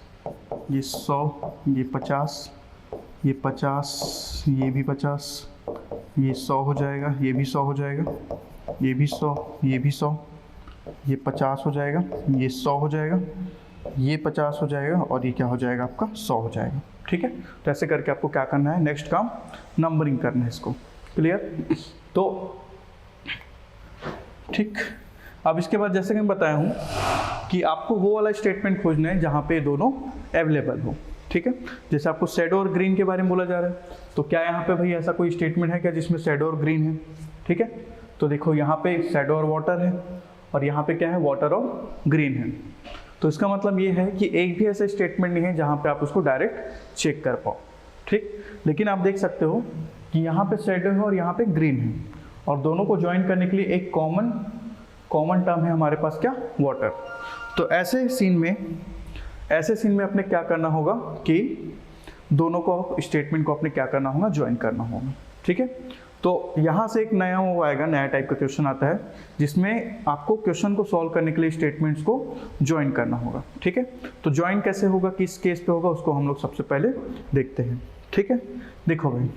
Speaker 1: ये 100, ये 50, ये 50, ये भी 50, ये 100 हो जाएगा, ये भी 100 हो जाएगा, ये भी 100, ये भी 100, ये 50 हो जाएगा, ये 100 हो जाएगा, ये 50 हो जाएगा और ये क्या हो जाएगा आपका 100 हो जाएगा, ठीक है। तो ऐसे करके आपको क्या करना है, नेक्स्ट काम नंबरिंग करना है इसको, क्लियर। तो ठीक, अब इसके बाद जैसे कि मैं बताया हूँ कि आपको वो वाला स्टेटमेंट खोजना है जहाँ पे दोनों अवेलेबल हो, ठीक है। जैसे आपको शैडो और ग्रीन के बारे में बोला जा रहा है, तो क्या यहाँ पे भाई ऐसा कोई स्टेटमेंट है क्या जिसमें शैडो और ग्रीन है, ठीक है। तो देखो यहाँ पे शैडो और वाटर है और यहाँ पे क्या है, वाटर और ग्रीन है। तो इसका मतलब ये है कि एक भी ऐसा स्टेटमेंट नहीं है जहाँ पे आप उसको डायरेक्ट चेक कर पाओ, ठीक। लेकिन आप देख सकते हो कि यहाँ पे शैडो है और यहाँ पे ग्रीन है और दोनों को ज्वाइन करने के लिए एक कॉमन टर्म है हमारे पास, क्या, वाटर। तो ऐसे सीन में अपने क्या करना होगा कि दोनों को स्टेटमेंट को अपने क्या करना होगा, ज्वाइन करना होगा, ठीक है। तो यहाँ से एक नया वो आएगा, नया टाइप का क्वेश्चन आता है जिसमें आपको क्वेश्चन को सॉल्व करने के लिए स्टेटमेंट्स को ज्वाइन करना होगा, ठीक है। तो ज्वाइन कैसे होगा, किस केस पे होगा, उसको हम लोग सबसे पहले देखते हैं, ठीक है। देखो भाई,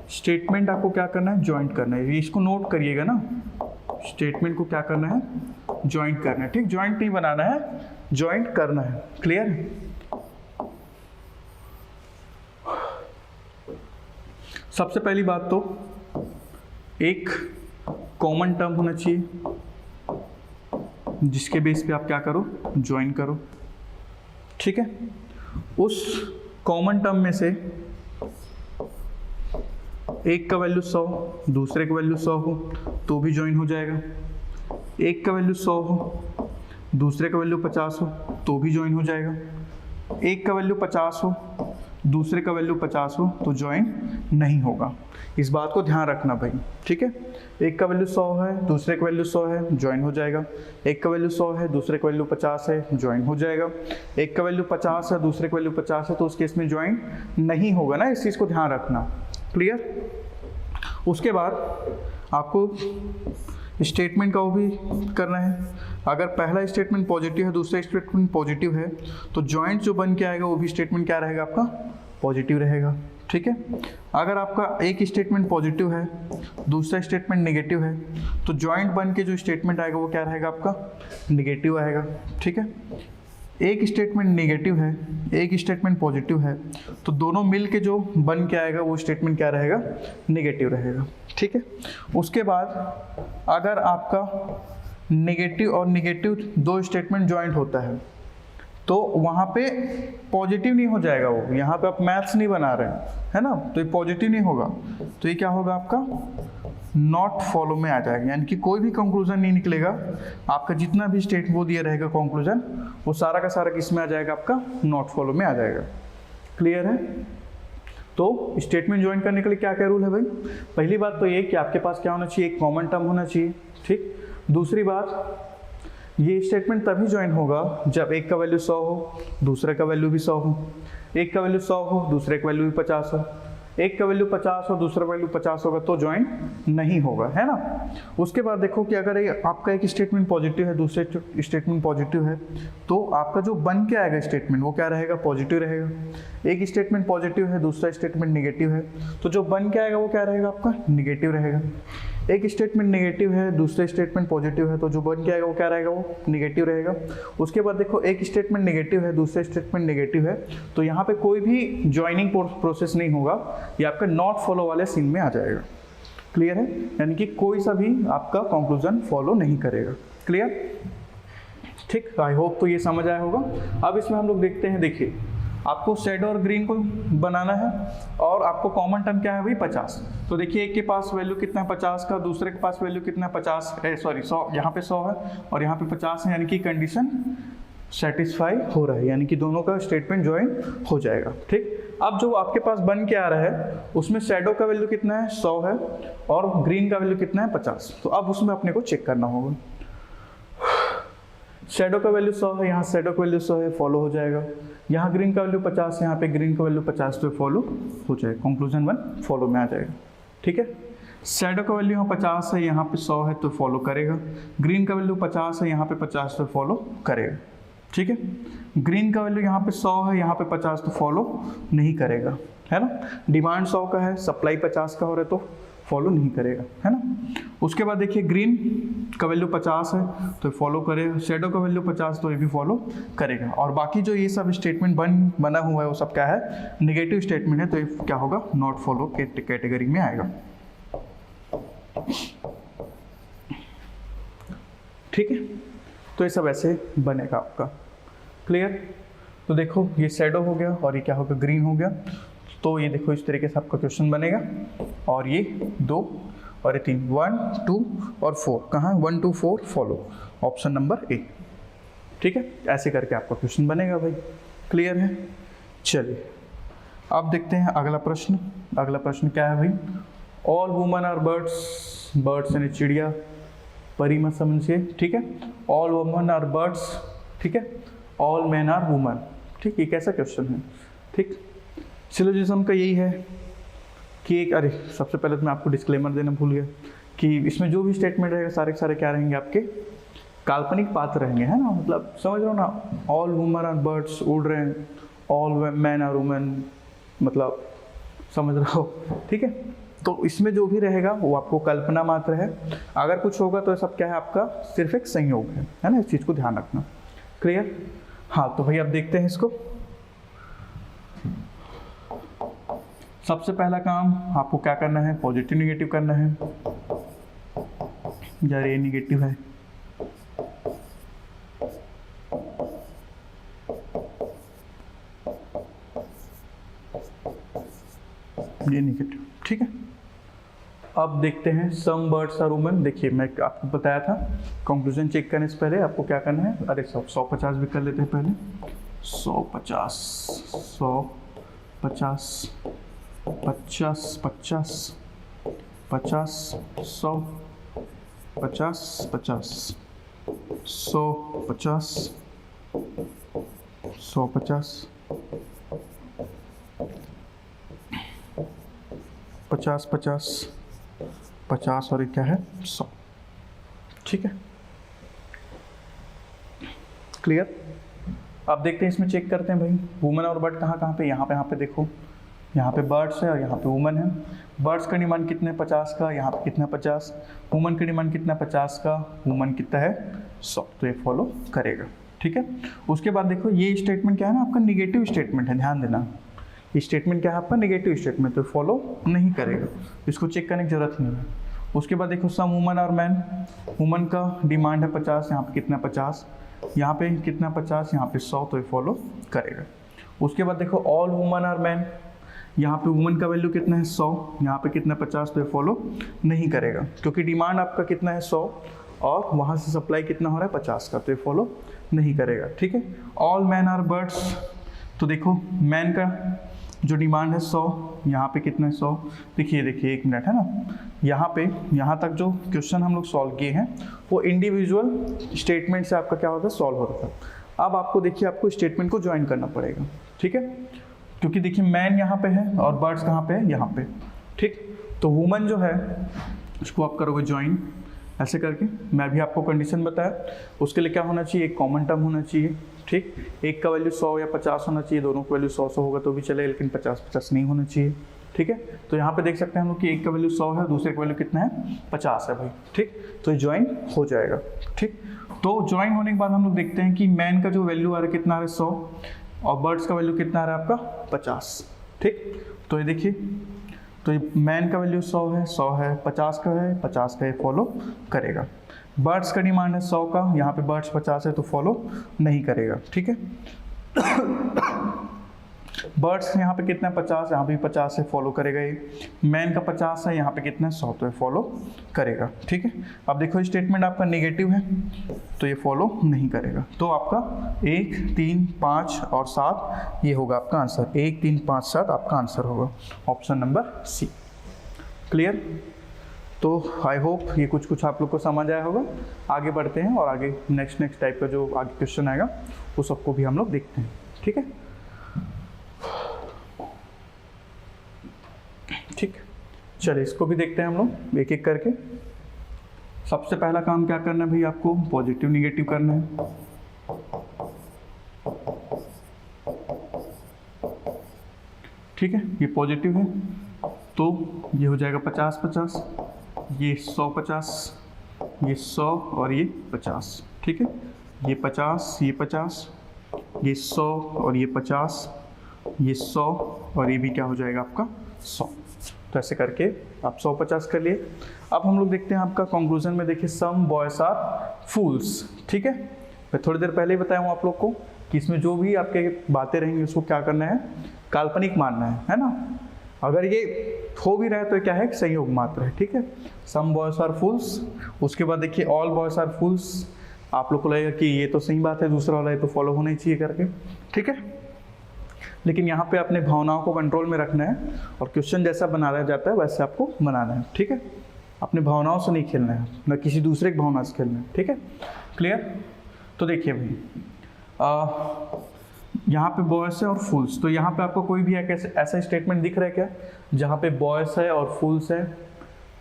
Speaker 1: स्टेटमेंट आपको क्या करना है, ज्वाइन करना है, इसको नोट करिएगा ना, स्टेटमेंट को क्या करना है, ज्वाइंट करना है, ठीक। ज्वाइंट नहीं बनाना है, ज्वाइंट करना है, क्लियर। सबसे पहली बात तो एक कॉमन टर्म होना चाहिए जिसके बेस पे आप क्या करो, ज्वाइन करो, ठीक है। उस कॉमन टर्म में से एक का वैल्यू 100, दूसरे का वैल्यू 100 हो तो भी ज्वाइन हो जाएगा। एक का वैल्यू 100 हो, दूसरे का वैल्यू 50 हो तो भी ज्वाइन हो जाएगा। एक का वैल्यू 50 हो, दूसरे का वैल्यू 50 हो तो ज्वाइन नहीं होगा। इस बात को ध्यान रखना भाई, ठीक है। एक का वैल्यू 100 है, दूसरे का वैल्यू 100 है, ज्वाइन हो जाएगा। एक का वैल्यू 100 है, दूसरे का वैल्यू 50 है, ज्वाइन हो जाएगा। एक का वैल्यू 50 है, दूसरे का वैल्यू 50 है, तो उस केस में ज्वाइन नहीं होगा ना, इस चीज़ को ध्यान रखना, क्लियर। उसके बाद आपको स्टेटमेंट का वो भी करना है। अगर पहला स्टेटमेंट पॉजिटिव है, दूसरा स्टेटमेंट पॉजिटिव है, तो जॉइंट जो बन के आएगा वो भी स्टेटमेंट क्या रहेगा आपका, पॉजिटिव रहेगा, ठीक है। अगर आपका एक स्टेटमेंट पॉजिटिव है, दूसरा स्टेटमेंट नेगेटिव है, तो जॉइंट बन के जो स्टेटमेंट आएगा वो क्या रहेगा आपका, नेगेटिव आएगा, ठीक है। एक स्टेटमेंट नेगेटिव है, एक स्टेटमेंट पॉजिटिव है, तो दोनों मिल के जो बन के आएगा वो स्टेटमेंट क्या रहेगा, नेगेटिव रहेगा, ठीक है। उसके बाद अगर आपका नेगेटिव और नेगेटिव दो स्टेटमेंट जॉइंट होता है तो वहाँ पे पॉजिटिव नहीं हो जाएगा, वो यहाँ पे आप मैथ्स नहीं बना रहे हैं, है ना, तो ये पॉजिटिव नहीं होगा, तो ये क्या होगा आपका नॉट फॉलो में आ जाएगा, यानी कि कोई भी कंक्लूजन नहीं निकलेगा आपका, जितना भी स्टेट वो दिया रहेगा कंक्लूजन, वो सारा का सारा किस में आ जाएगा, आपका नॉट फॉलो में आ जाएगा, क्लियर है। तो स्टेटमेंट ज्वाइन करने के लिए क्या क्या रूल है भाई, पहली बात तो ये कि आपके पास क्या होना चाहिए, एक कॉमन टर्म होना चाहिए, ठीक। दूसरी बात, ये स्टेटमेंट तभी ज्वाइन होगा जब एक का वैल्यू 100 हो, दूसरे का वैल्यू भी 100 हो। एक का वैल्यू 100 हो, दूसरे का वैल्यू भी 50 हो। एक का वैल्यू 50 हो, दूसरा वैल्यू 50 होगा तो ज्वाइन नहीं होगा, है ना। उसके बाद देखो कि अगर आपका एक स्टेटमेंट पॉजिटिव है, दूसरे स्टेटमेंट पॉजिटिव है, तो आपका जो बन के आएगा स्टेटमेंट वो क्या रहेगा, पॉजिटिव रहेगा। एक स्टेटमेंट पॉजिटिव है, दूसरा स्टेटमेंट नेगेटिव है, तो जो बन के आएगा वो क्या रहेगा, आपका नेगेटिव रहेगा। एक स्टेटमेंट नेगेटिव है, दूसरा स्टेटमेंट पॉजिटिव है, तो जो बन के आएगा वो क्या रहेगा, वो नेगेटिव रहेगा। उसके बाद देखो एक स्टेटमेंट नेगेटिव है, दूसरा स्टेटमेंट नेगेटिव है, तो यहाँ पे कोई भी ज्वाइनिंग प्रोसेस नहीं होगा, ये आपका नॉट फॉलो वाले सीन में आ जाएगा, क्लियर है। यानी कि कोई सा भी आपका कंक्लूजन फॉलो नहीं करेगा, क्लियर, ठीक। आई होप तो ये समझ आया होगा। अब इसमें हम लोग देखते हैं, देखिए आपको शैडो और ग्रीन को बनाना है और आपको कॉमन टर्म क्या है भाई, 50। तो देखिए एक के पास वैल्यू कितना है 50 का, दूसरे के पास वैल्यू कितना है 50, 100, यहाँ पे 100 है और यहाँ पे 50 है, यानी कि कंडीशन सेटिस्फाई हो रहा है, यानी कि दोनों का स्टेटमेंट ज्वाइन हो जाएगा, ठीक। अब जो आपके पास बन के आ रहा है उसमें शैडो का वैल्यू कितना है, 100 है, और ग्रीन का वैल्यू कितना है, 50। तो अब उसमें अपने को चेक करना होगा शेडो का वैल्यू 100 है, यहाँ शेडो का वैल्यू 100 है, फॉलो हो जाएगा। यहाँ ग्रीन का वैल्यू 50 है, यहाँ पे ग्रीन का वैल्यू 50 तो फॉलो हो जाएगा। कंक्लूजन 1 फॉलो में आ जाएगा। ठीक है, शेडो का वैल्यू यहाँ 50 है, यहाँ पे 100 है तो फॉलो करेगा। ग्रीन का वैल्यू 50 है, यहाँ पे 50 तो फॉलो करेगा। ठीक है, ग्रीन का वैल्यू यहाँ पे 100 है, यहाँ पे 50 तो फॉलो नहीं करेगा, है ना। डिमांड 100 का है, सप्लाई 50 का हो रहा है तो फॉलो नहीं करेगा, है ना। उसके बाद देखिए ग्रीन का वैल्यू 50 है तो फॉलो करेगा, शेडो का वैल्यू 50 तो ये भी फॉलो करेगा। और बाकी जो ये सब स्टेटमेंट बना हुआ है वो सब क्या है, नेगेटिव स्टेटमेंट है, तो ये क्या होगा, नॉट फॉलो कैटेगरी में आएगा। ठीक है, तो ये सब ऐसे बनेगा आपका। क्लियर। तो देखो ये शेडो हो गया और ये क्या होगा, ग्रीन हो गया। तो ये देखो इस तरीके से आपका क्वेश्चन बनेगा। और ये 2 और ये 3, 1 2 और 4 कहाँ, 1 2 4 फॉलो, ऑप्शन नंबर ए। ठीक है, ऐसे करके आपका क्वेश्चन बनेगा भाई। क्लियर है। चलिए अब देखते हैं अगला प्रश्न। अगला प्रश्न क्या है भाई, all women are birds, birds यानी चिड़िया, परी मत समझिए। ठीक है, ऑल वुमन आर बर्ड्स, ठीक है, ऑल मैन आर वुमन। ठीक, ये कैसा क्वेश्चन है। ठीक, सिलोजिज्म का यही है कि एक, अरे सबसे पहले तो मैं आपको डिस्क्लेमर देना भूल गया कि इसमें जो भी स्टेटमेंट रहेगा सारे के सारे क्या रहेंगे, आपके काल्पनिक पात्र रहेंगे, है ना। मतलब समझ रहे हो ना, ऑल वुमन आर बर्ड्स उड़ रहे हैं, ऑल मैन आर वुमन, मतलब समझ रहे हो। ठीक है, तो इसमें जो भी रहेगा वो आपको कल्पना मात्र है। अगर कुछ होगा तो सब क्या है, आपका सिर्फ एक संयोग है ना। इस चीज़ को ध्यान रखना। क्लियर। हाँ, तो भाई अब देखते हैं इसको। सबसे पहला काम आपको क्या करना है, पॉजिटिव निगेटिव करना है। यार ये निगेटिव है, ये निगेटिव। ठीक है, अब देखते हैं सम बर्ड्स आर वुमन। देखिए मैं आपको बताया था कंक्लूजन चेक करने से पहले आपको क्या करना है, अरे 150 भी कर लेते हैं पहले। 150 150 50 50 50 100 50 50 150 150 50 50 50 और क्या है 100। ठीक है, क्लियर। अब देखते हैं इसमें, चेक करते हैं भाई वुमन और बर्ड कहाँ कहाँ पे। यहाँ पे देखो, यहाँ पे बर्ड्स है और यहाँ पे वुमन है। बर्ड्स का डिमांड कितने 50 का, यहाँ पे कितना 50। वुमन का डिमांड कितना 50 का, वुमन कितना है 100, तो ये फॉलो करेगा। ठीक है, उसके बाद देखो ये स्टेटमेंट क्या है ना, आपका निगेटिव स्टेटमेंट है, ध्यान देना। ये स्टेटमेंट क्या है आपका, निगेटिव स्टेटमेंट, तो फॉलो नहीं करेगा, इसको चेक करने की जरूरत नहीं है। उसके बाद देखो सम वुमन और मैन, वुमन का डिमांड है 50, यहाँ पे कितना 50, यहाँ पे कितना 50, यहाँ पे 100, तो ये फॉलो करेगा। उसके बाद देखो ऑल वुमन और मैन, यहाँ पे वुमन का वैल्यू कितना है 100, यहाँ पे कितना 50, तो ये फॉलो नहीं करेगा क्योंकि डिमांड आपका कितना है 100 और वहाँ से सप्लाई कितना हो रहा है 50 का, तो ये फॉलो नहीं करेगा। ठीक है, ऑल मैन आर बर्ड्स, तो देखो मैन का जो डिमांड है 100, यहाँ पे कितना है 100। देखिए एक मिनट, है ना, यहाँ पे यहाँ तक जो क्वेश्चन हम लोग सॉल्व किए हैं वो इंडिविजुअल स्टेटमेंट से आपका क्या होता है, सॉल्व होता है। अब आपको देखिए आपको स्टेटमेंट को ज्वाइन करना पड़ेगा। ठीक है, क्योंकि देखिए मैन यहाँ पे है और बर्ड्स कहाँ पे है, यहाँ पे। ठीक, तो वुमन जो है उसको आप करोगे ज्वाइन ऐसे करके। मैं भी आपको कंडीशन बताया, उसके लिए क्या होना चाहिए, एक कॉमन टर्म होना चाहिए। ठीक, एक का वैल्यू 100 या 50 होना चाहिए, दोनों का वैल्यू 100 होगा तो भी चलेगा, लेकिन 50 नहीं होना चाहिए। ठीक है, तो यहाँ पे देख सकते हैं हम लोग कि एक का वैल्यू 100 है, दूसरे का वैल्यू कितना है 50 है भाई। ठीक, तो ये ज्वाइन हो जाएगा। ठीक, तो ज्वाइन होने के बाद हम लोग देखते हैं कि मैन का जो वैल्यू आ रहा है कितना आ रहा है 100 और बर्ड्स का वैल्यू कितना आ रहा है आपका 50। ठीक, तो ये देखिए, तो ये मैन का वैल्यू 100 है, 50 का है, 50 का ये फॉलो करेगा। बर्ड्स का डिमांड है 100 का, यहाँ पे बर्ड्स 50 है तो फॉलो नहीं करेगा। ठीक है, बर्ड्स यहाँ पे कितना 50, यहाँ पे 50 है, फॉलो करेगा ये। मैन का 50 है, यहाँ पे कितना 100, तो ये फॉलो करेगा। ठीक है, अब देखो स्टेटमेंट आपका नेगेटिव है तो ये फॉलो नहीं करेगा। तो आपका 1 3 5 और 7 ये होगा आपका आंसर। 1 3 5 7 आपका आंसर होगा, ऑप्शन नंबर सी। क्लियर। तो आई होप ये कुछ आप लोग को समझ आया होगा। आगे बढ़ते हैं और आगे नेक्स्ट टाइप का जो आगे क्वेश्चन आएगा वो सबको भी हम लोग देखते हैं। ठीक है, ठीक, चलिए इसको भी देखते हैं हम लोग एक एक करके। सबसे पहला काम क्या करना है भाई, आपको पॉजिटिव निगेटिव करना है। ठीक है, ये पॉजिटिव है तो ये हो जाएगा 50-50, ये 100-50, ये 100 और ये 50। ठीक है, ये 50, ये 50, ये 100 और ये 50, ये 100 और ये भी क्या हो जाएगा आपका 100। तो ऐसे करके आप 100-50 कर लिए। अब हम लोग देखते हैं आपका कंक्लूजन में, देखिए सम बॉयज आर फूल्स। ठीक है, मैं थोड़ी देर पहले ही बताया हूँ आप लोग को कि इसमें जो भी आपके बातें रहेंगी उसको क्या करना है, काल्पनिक मानना है ना। अगर ये हो भी रहा है तो क्या है, संयोग मात्र है। ठीक है, सम बॉयज आर फूल्स। उसके बाद देखिए ऑल बॉयज आर फूल्स। आप लोग को लगेगा कि ये तो सही बात है, दूसरा वाला ये तो फॉलो होना ही चाहिए करके। ठीक है, लेकिन यहाँ पे अपने भावनाओं को कंट्रोल में रखना है और क्वेश्चन जैसा बनाया जाता है वैसे आपको बनाना है। ठीक है, अपने भावनाओं से नहीं खेलना है, न किसी दूसरे की भावना से खेलना है। ठीक है, क्लियर। तो देखिए भाई यहाँ पे बॉयस है और फूल्स, तो यहाँ पे आपको कोई भी ऐसा स्टेटमेंट दिख रहा है क्या जहाँ पे बॉयस है और फूल्स है,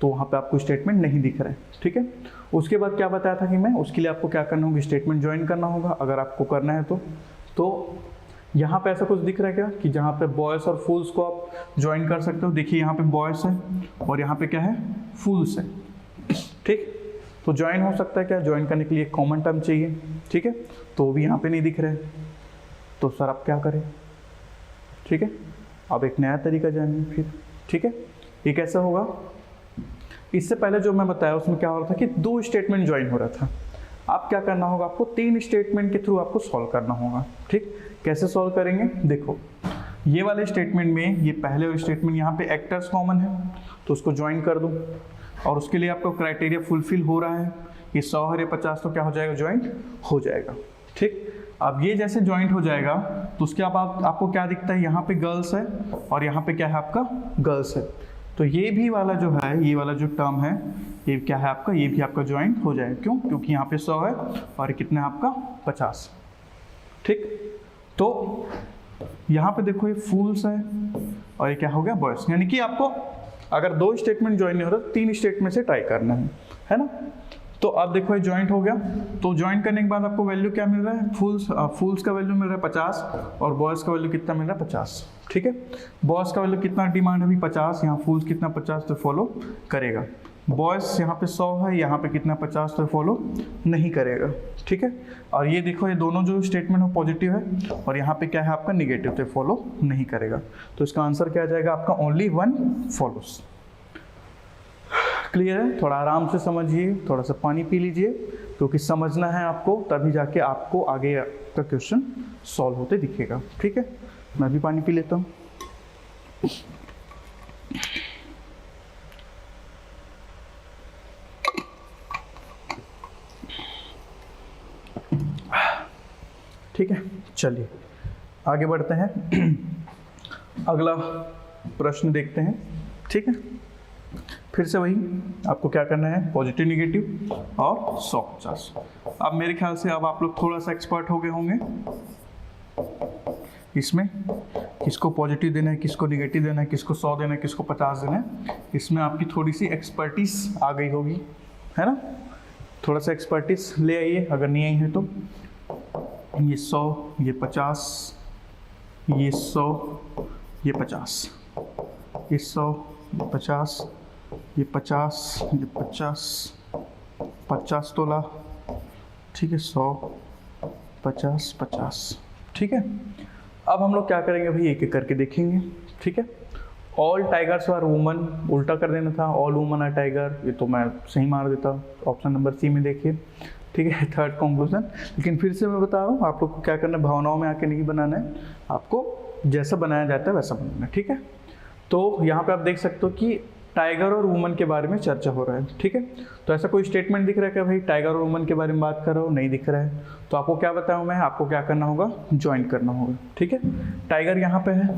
Speaker 1: तो वहाँ पे आपको स्टेटमेंट नहीं दिख रहा है। ठीक है, उसके बाद क्या बताया था कि मैं उसके लिए आपको क्या करना होगा, स्टेटमेंट ज्वाइन करना होगा अगर आपको करना है तो यहाँ पे ऐसा कुछ दिख रहा है क्या कि जहाँ पे बॉयस और फूल्स को आप ज्वाइन कर सकते हो। देखिए यहाँ पे बॉयस है और यहाँ पे क्या है, फूल्स है। ठीक, तो ज्वाइन हो सकता है क्या, ज्वाइन करने के लिए कॉमन टर्म चाहिए। ठीक है, तो वो भी यहाँ पे नहीं दिख रहा है, तो सर आप क्या करें। ठीक है, अब एक नया तरीका जानिए फिर। ठीक है, ये कैसा होगा, इससे पहले जो मैं बताया उसमें क्या हो रहा था कि 2 स्टेटमेंट ज्वाइन हो रहा था। आप क्या करना होगा, आपको 3 स्टेटमेंट के थ्रू आपको सॉल्व करना होगा। ठीक, कैसे सॉल्व करेंगे, देखो ये वाले स्टेटमेंट में ये पहले वाले स्टेटमेंट यहाँ पे एक्टर्स कॉमन है तो उसको ज्वाइन कर दूँ और उसके लिए आपको क्राइटेरिया फुलफिल हो रहा है, ये 100 और ये 50 तो क्या हो जाएगा, ज्वाइंट हो जाएगा। ठीक, अब ये जैसे ज्वाइंट हो जाएगा तो उसके आपको क्या दिखता है, यहाँ पे गर्ल्स है और यहाँ पे क्या है आपका गर्ल्स है, तो ये भी वाला जो है, ये वाला जो टर्म है ये क्या है आपका, ये भी आपका ज्वाइंट हो जाएगा। क्यों, क्योंकि यहाँ पे 100 है और कितना है आपका 50। ठीक, तो यहाँ पे देखो ये फूल्स है और ये क्या हो गया बॉयज, यानी कि आपको अगर 2 स्टेटमेंट ज्वाइन नहीं हो रहा 3 स्टेटमेंट से ट्राई करना है ना। तो अब देखो ये ज्वाइंट हो गया, तो ज्वाइंट करने के बाद आपको वैल्यू क्या मिल रहा है, फूल्स का वैल्यू मिल रहा है 50 और बॉयज़ का वैल्यू कितना मिल रहा है 50। ठीक है, बॉयज़ का वैल्यू कितना डिमांड है अभी 50, यहाँ फूल्स कितना 50 तो फॉलो करेगा। बॉयज़ यहाँ पे 100 है, यहाँ पे कितना 50 तो फॉलो नहीं करेगा। ठीक है, और ये देखो ये दोनों जो स्टेटमेंट है पॉजिटिव है और यहाँ पे क्या है आपका निगेटिव, तो फॉलो नहीं करेगा। तो इसका आंसर क्या आ जाएगा आपका, ओनली 1 फॉलोस। क्लियर है, थोड़ा आराम से समझिए, थोड़ा सा पानी पी लीजिए, क्योंकि समझना है आपको, तभी जाके आपको आगे का क्वेश्चन सॉल्व होते दिखेगा। ठीक है, मैं भी पानी पी लेता हूँ। ठीक है, चलिए आगे बढ़ते हैं। अगला प्रश्न देखते हैं। ठीक है, फिर से वही आपको क्या करना है, पॉजिटिव निगेटिव और 100-50। अब मेरे ख्याल से अब आप लोग थोड़ा सा एक्सपर्ट हो गए होंगे इसमें, किसको पॉजिटिव देना है, किसको निगेटिव देना है, किसको 100 देना है, किसको 50 देना है, इसमें आपकी थोड़ी सी एक्सपर्टीज आ गई होगी, है ना। थोड़ा सा एक्सपर्टीज ले आइए अगर नहीं आई है तो। ये 100, ये 50, ये 100, ये 50, ये 100, ये 50, ये 50, ये 50 तोला। ठीक है, 100, 50, 50। ठीक है, अब हम लोग क्या करेंगे भाई, एक एक करके देखेंगे। ठीक है, ऑल टाइगर्स आर वुमन, उल्टा कर देना था, ऑल वुमन आर टाइगर, ये तो मैं सही मार देता, ऑप्शन नंबर सी में देखिए। ठीक है, थर्ड कंक्लूजन। लेकिन फिर से मैं बता रहा हूँ आप लोग को क्या करना है, भावनाओं में आके नहीं बनाना है, आपको जैसा बनाया जाता है वैसा बनाना है। ठीक है, तो यहाँ पे आप देख सकते हो कि टाइगर और वुमन के बारे में चर्चा हो रहा है। ठीक है, तो ऐसा कोई स्टेटमेंट दिख रहा है क्या भाई, टाइगर और वुमन के बारे में बात कर रहा हो, नहीं दिख रहा है, तो आपको क्या बताऊँ मैं, आपको क्या करना होगा, ज्वाइन करना होगा। ठीक है, टाइगर यहाँ पे है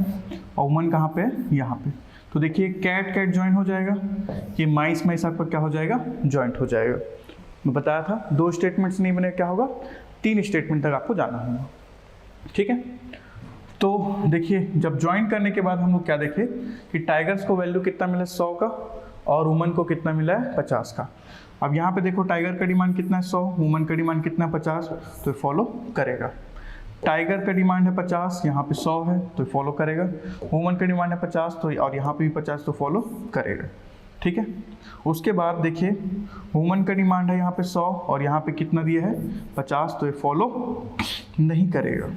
Speaker 1: और वुमन कहाँ पे है, यहाँ पे, तो देखिए कैट कैट ज्वाइन हो जाएगा, ये माइस माइस आपका क्या हो जाएगा, ज्वाइंट हो जाएगा। मैं बताया था 2 स्टेटमेंट्स नहीं बने क्या होगा, 3 स्टेटमेंट तक आपको जाना होगा, ठीक है। तो देखिए जब ज्वाइन करने के बाद हम लोग क्या देखे कि टाइगर्स को वैल्यू कितना मिला 100 का और वुमन को कितना मिला है 50 का। अब यहाँ पे देखो टाइगर का डिमांड कितना है 100, वुमन का डिमांड कितना है 50, तो फॉलो करेगा। टाइगर का डिमांड है 50, यहाँ पे 100 है तो फॉलो करेगा। वुमन का डिमांड है 50 तो और यहाँ पे भी 50 तो फॉलो करेगा, ठीक है। उसके बाद देखिए वुमन का डिमांड है यहाँ पे 100 और यहाँ पे कितना दिया है 50, तो ये फॉलो नहीं करेगा,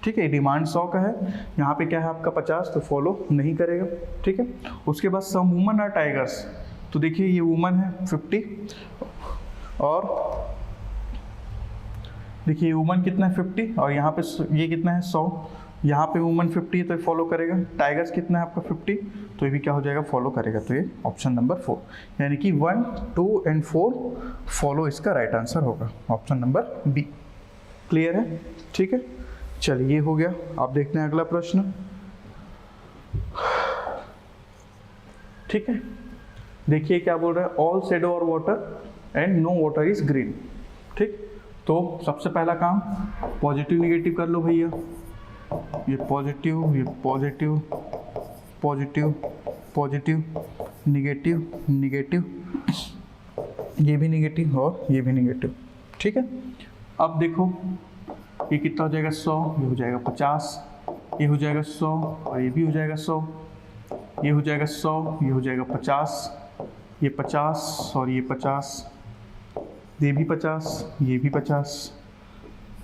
Speaker 1: ठीक है। डिमांड 100 का है, यहाँ पे क्या है आपका 50, तो फॉलो नहीं करेगा, ठीक है। उसके बाद सम वुमन आर टाइगर्स, तो देखिए ये वुमन है 50 और देखिए वुमन कितना है 50 और यहाँ पे ये कितना है 100, यहाँ पे वुमन 50 है तो फॉलो करेगा। टाइगर्स कितना है आपका 50, तो ये भी क्या हो जाएगा फॉलो करेगा। तो ये ऑप्शन नंबर 4 यानी कि 1, 2 एंड 4 फॉलो इसका राइट आंसर होगा, ऑप्शन नंबर बी। क्लियर है, ठीक है। चलिए ये हो गया। आप देखते हैं अगला प्रश्न, ठीक है। देखिए क्या बोल रहा है, all shadow are water and no water is green, ठीक। तो सबसे पहला काम पॉजिटिव निगेटिव कर लो भैया, ये पॉजिटिव, ये positive, positive, positive, negative, negative, ये भी निगेटिव और ये भी निगेटिव, ठीक है। अब देखो ये कितना हो जाएगा 100, ये हो जाएगा 50, ये हो जाएगा 100 और ये भी हो जाएगा 100, ये हो जाएगा 100, ये हो जाएगा 50, ये 50 और ये 50, ये भी 50, ये भी 50,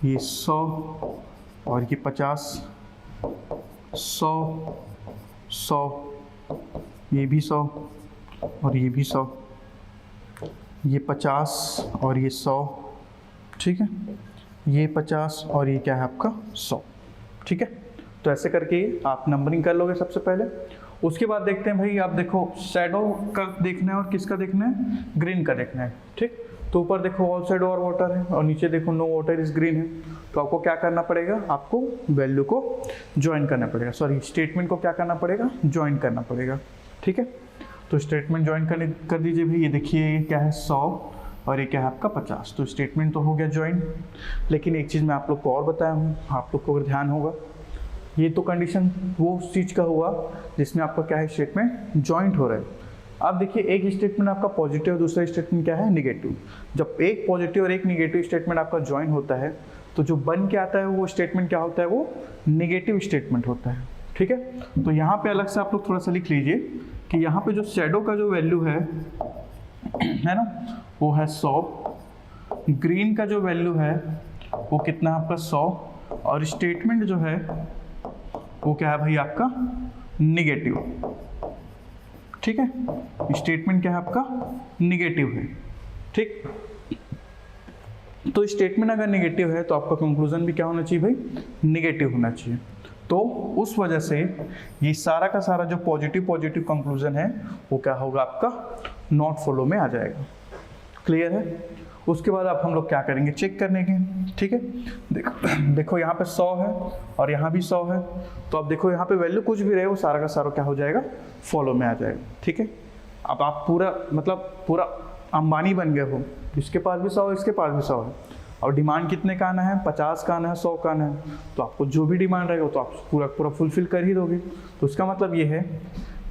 Speaker 1: ये 100 और ये 50, 100, 100, ये भी 100 और ये भी 100, ये 50 और ये 100, ठीक है। ये 50 और ये क्या है आपका 100, ठीक है। तो ऐसे करके आप नंबरिंग कर लोगे सबसे पहले। उसके बाद देखते हैं भाई, आप देखो शैडो का देखना है और किसका देखना है, ग्रीन का देखना है, ठीक। तो ऊपर देखो ऑल शैडो और वाटर है और नीचे देखो नो वाटर इज ग्रीन है। तो आपको क्या करना पड़ेगा, आपको वैल्यू को ज्वाइन करना पड़ेगा, सॉरी स्टेटमेंट को क्या करना पड़ेगा, ज्वाइन करना पड़ेगा, ठीक है। तो स्टेटमेंट ज्वाइन कर दीजिए भाई। ये देखिए ये क्या है 100 और ये क्या है आपका 50, तो स्टेटमेंट तो हो गया ज्वाइन। लेकिन एक चीज़ मैं आप लोग को और बताया हूँ, आप लोग को अगर ध्यान होगा, ये तो कंडीशन वो उस चीज़ का हुआ जिसमें आपका क्या है स्टेटमेंट ज्वाइंट हो रहा है। अब देखिए एक स्टेटमेंट आपका पॉजिटिव, दूसरा स्टेटमेंट क्या है नेगेटिव। जब एक पॉजिटिव और एक नेगेटिव स्टेटमेंट आपका ज्वाइन होता है तो जो बन के आता है वो स्टेटमेंट क्या होता है, वो नेगेटिव स्टेटमेंट होता है, ठीक है। तो यहाँ पे अलग से आप लोग थोड़ा सा लिख लीजिए कि यहाँ पे जो शैडो का जो वैल्यू है ना, वो है 100, ग्रीन का जो वैल्यू है वो कितना है आपका 100 और स्टेटमेंट जो है वो क्या है भाई आपका निगेटिव, ठीक है। स्टेटमेंट क्या है आपका निगेटिव है, ठीक। तो स्टेटमेंट अगर निगेटिव है तो आपका कंक्लूजन भी क्या होना चाहिए भाई, निगेटिव होना चाहिए। तो उस वजह से ये सारा का सारा जो पॉजिटिव कंक्लूजन है वो क्या होगा आपका नॉट फॉलो में आ जाएगा। क्लियर है। उसके बाद आप हम लोग क्या करेंगे, चेक करने के, ठीक है। देखो यहाँ पे 100 है और यहाँ भी 100 है, तो अब देखो यहाँ पे वैल्यू कुछ भी रहे वो सारा का सारा क्या हो जाएगा, फॉलो में आ जाएगा, ठीक है। अब आप पूरा मतलब पूरा अंबानी बन गए हो, इसके पास भी 100 है, इसके पास भी 100 है और डिमांड कितने का आना है, 50 का आना है, 100 का आना है। तो आपको जो भी डिमांड रहेगा तो आप पूरा फुलफिल कर ही दोगे। तो इसका मतलब ये है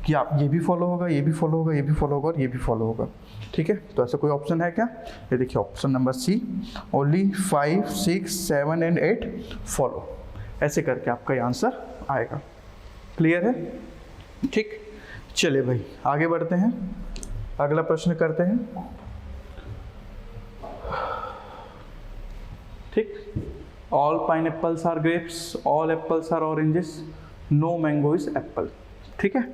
Speaker 1: कि आप ये भी फॉलो होगा, ये भी फॉलो होगा, ये भी फॉलो होगा और ये भी फॉलो होगा, ठीक है। तो ऐसा कोई ऑप्शन है क्या, ये देखिए option number C, only 5, 6, 7 and 8 follow, ऐसे करके आपका ये आंसर आएगा। क्लियर है, ठीक। चलिए भाई आगे बढ़ते हैं, अगला प्रश्न करते हैं, ठीक। All pineapples are grapes, all apples are oranges, no mango is apple, ठीक है।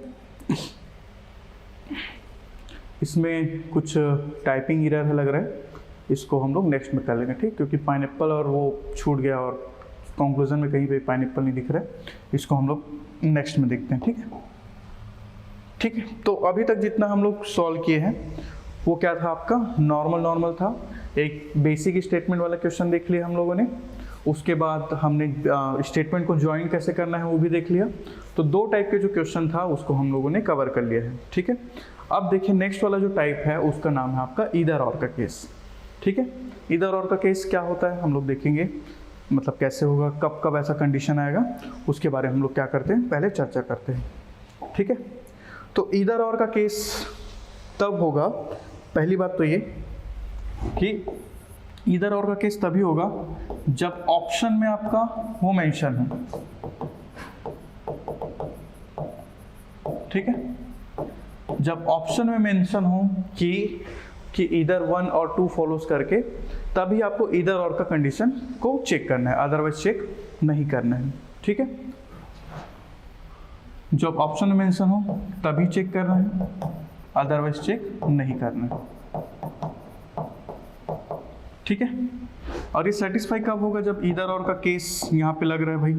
Speaker 1: इसमें कुछ टाइपिंग एरर है लग रहा है, इसको हम लोग नेक्स्ट में कर लेंगे, ठीक। क्योंकि पाइनएप्पल और वो छूट गया और कंक्लूजन में कहीं पे पाइनएप्पल नहीं दिख रहा है, इसको हम लोग नेक्स्ट में देखते हैं, ठीक है। ठीक है, तो अभी तक जितना हम लोग सॉल्व किए हैं वो क्या था आपका, नॉर्मल था। एक बेसिक स्टेटमेंट वाला क्वेश्चन देख लिया हम लोगों ने। उसके बाद हमने स्टेटमेंट को ज्वाइन कैसे करना है वो भी देख लिया। तो 2 टाइप के जो क्वेश्चन था उसको हम लोगों ने कवर कर लिया है, ठीक है। अब देखिए नेक्स्ट वाला जो टाइप है उसका नाम है आपका ईदर और का केस, ठीक है। ईदर और का केस क्या होता है हम लोग देखेंगे, मतलब कैसे होगा, कब कब ऐसा कंडीशन आएगा, उसके बारे में हम लोग क्या करते हैं पहले चर्चा करते हैं, ठीक है। तो ईदर और का केस तब होगा, पहली बात तो ये कि ईदर और का केस तभी होगा जब ऑप्शन में आपका वो मेंशन है, ठीक है। जब ऑप्शन में मेंशन हो कि ईदर 1 और 2 फॉलोज करके, तभी आपको ईदर और का कंडीशन को चेक करना है, अदरवाइज चेक नहीं करना है, ठीक है। जब ऑप्शन में मेंशन हो तभी चेक करना है, अदरवाइज चेक नहीं करना है, ठीक है। और ये सेटिस्फाई कब होगा, जब ईदर और का केस यहाँ पे लग रहा है भाई,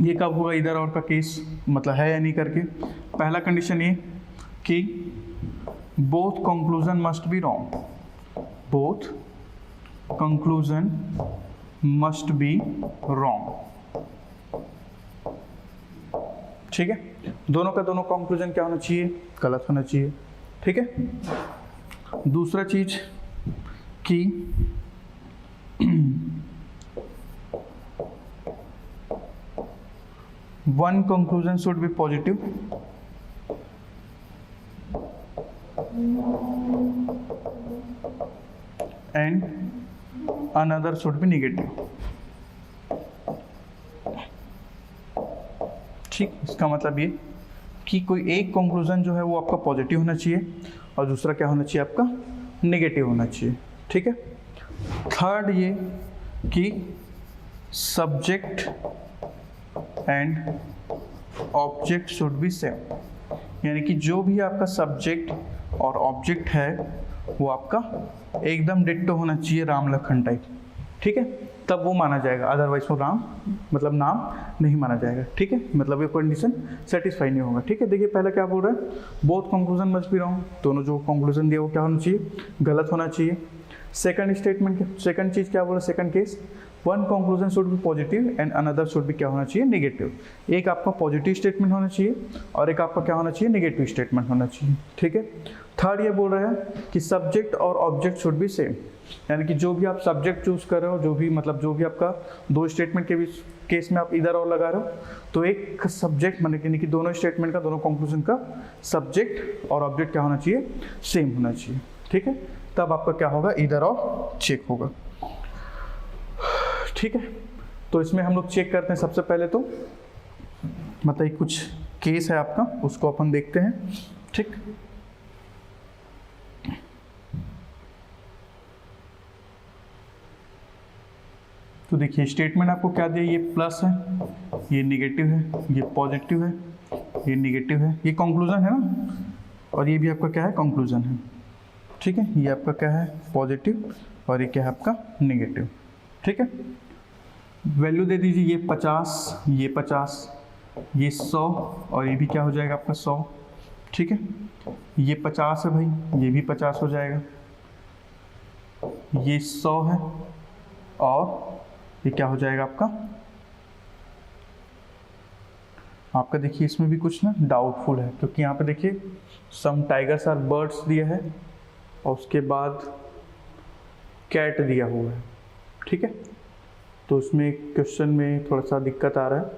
Speaker 1: ये कब होगा ईदर और का केस, मतलब है या नहीं करके। पहला कंडीशन ये कि both conclusion must be wrong, both conclusion must be wrong, ठीक है। दोनों का दोनों कंक्लूजन क्या होना चाहिए, गलत होना चाहिए, ठीक है। दूसरा चीज कि one conclusion should be positive and another should be negative, ठीक। इसका मतलब ये कि कोई एक कंक्लूजन जो है वो आपका पॉजिटिव होना चाहिए और दूसरा क्या होना चाहिए आपका नेगेटिव होना चाहिए, ठीक है। थर्ड ये कि subject and object should be same, यानी कि जो भी आपका सब्जेक्ट और ऑब्जेक्ट है वो आपका एकदम डिट्टो होना चाहिए, राम लखन टाइप, ठीक है, तब वो माना जाएगा, अदरवाइज वो राम मतलब नाम नहीं माना जाएगा, ठीक है। मतलब ये कंडीशन सेटिस्फाई नहीं होगा, ठीक है। देखिए पहले क्या बोल रहा है, both conclusion must be wrong, दोनों जो कंक्लूजन दिया वो क्या होना चाहिए, गलत होना चाहिए। सेकंड स्टेटमेंट, सेकंड चीज क्या बोला, second case, one conclusion should be positive and another should be क्या होना चाहिए, नेगेटिव। एक आपका पॉजिटिव स्टेटमेंट होना चाहिए और एक आपका क्या होना चाहिए, नेगेटिव स्टेटमेंट होना चाहिए, ठीक है। थर्ड ये बोल रहा है कि सब्जेक्ट और ऑब्जेक्ट शुड बी सेम, यानी कि जो भी आप सब्जेक्ट चूज कर रहे हो, जो भी मतलब जो भी आपका 2 स्टेटमेंट के बीच केस में आप इधर और लगा रहे हो, तो एक सब्जेक्ट यानी कि दोनों स्टेटमेंट का, दोनों कंक्लूजन का सब्जेक्ट और ऑब्जेक्ट क्या होना चाहिए, सेम होना चाहिए, ठीक है। तब आपका क्या होगा, इधर और चेक होगा, ठीक है। तो इसमें हम लोग चेक करते हैं सबसे पहले तो मतलब कुछ केस है आपका, उसको अपन देखते हैं, ठीक। तो देखिए स्टेटमेंट आपको क्या दिया, ये प्लस है, ये निगेटिव है, ये पॉजिटिव है, ये निगेटिव है, ये कंक्लूजन है ना, और ये भी आपका क्या है, कंक्लूजन है, ठीक है। ये आपका क्या है, पॉजिटिव, और ये क्या है आपका नेगेटिव, ठीक है। वैल्यू दे दीजिए, ये 50, ये 50, ये 100 और ये भी क्या हो जाएगा आपका 100, ठीक है। ये 50 है भाई, ये भी 50 हो जाएगा, ये 100 है और ये क्या हो जाएगा आपका देखिए इसमें भी कुछ ना डाउटफुल है, क्योंकि यहाँ पे देखिए सम टाइगर्स आर बर्ड्स दिया है और उसके बाद कैट दिया हुआ है, ठीक है। तो उसमें क्वेश्चन में थोड़ा सा दिक्कत आ रहा है,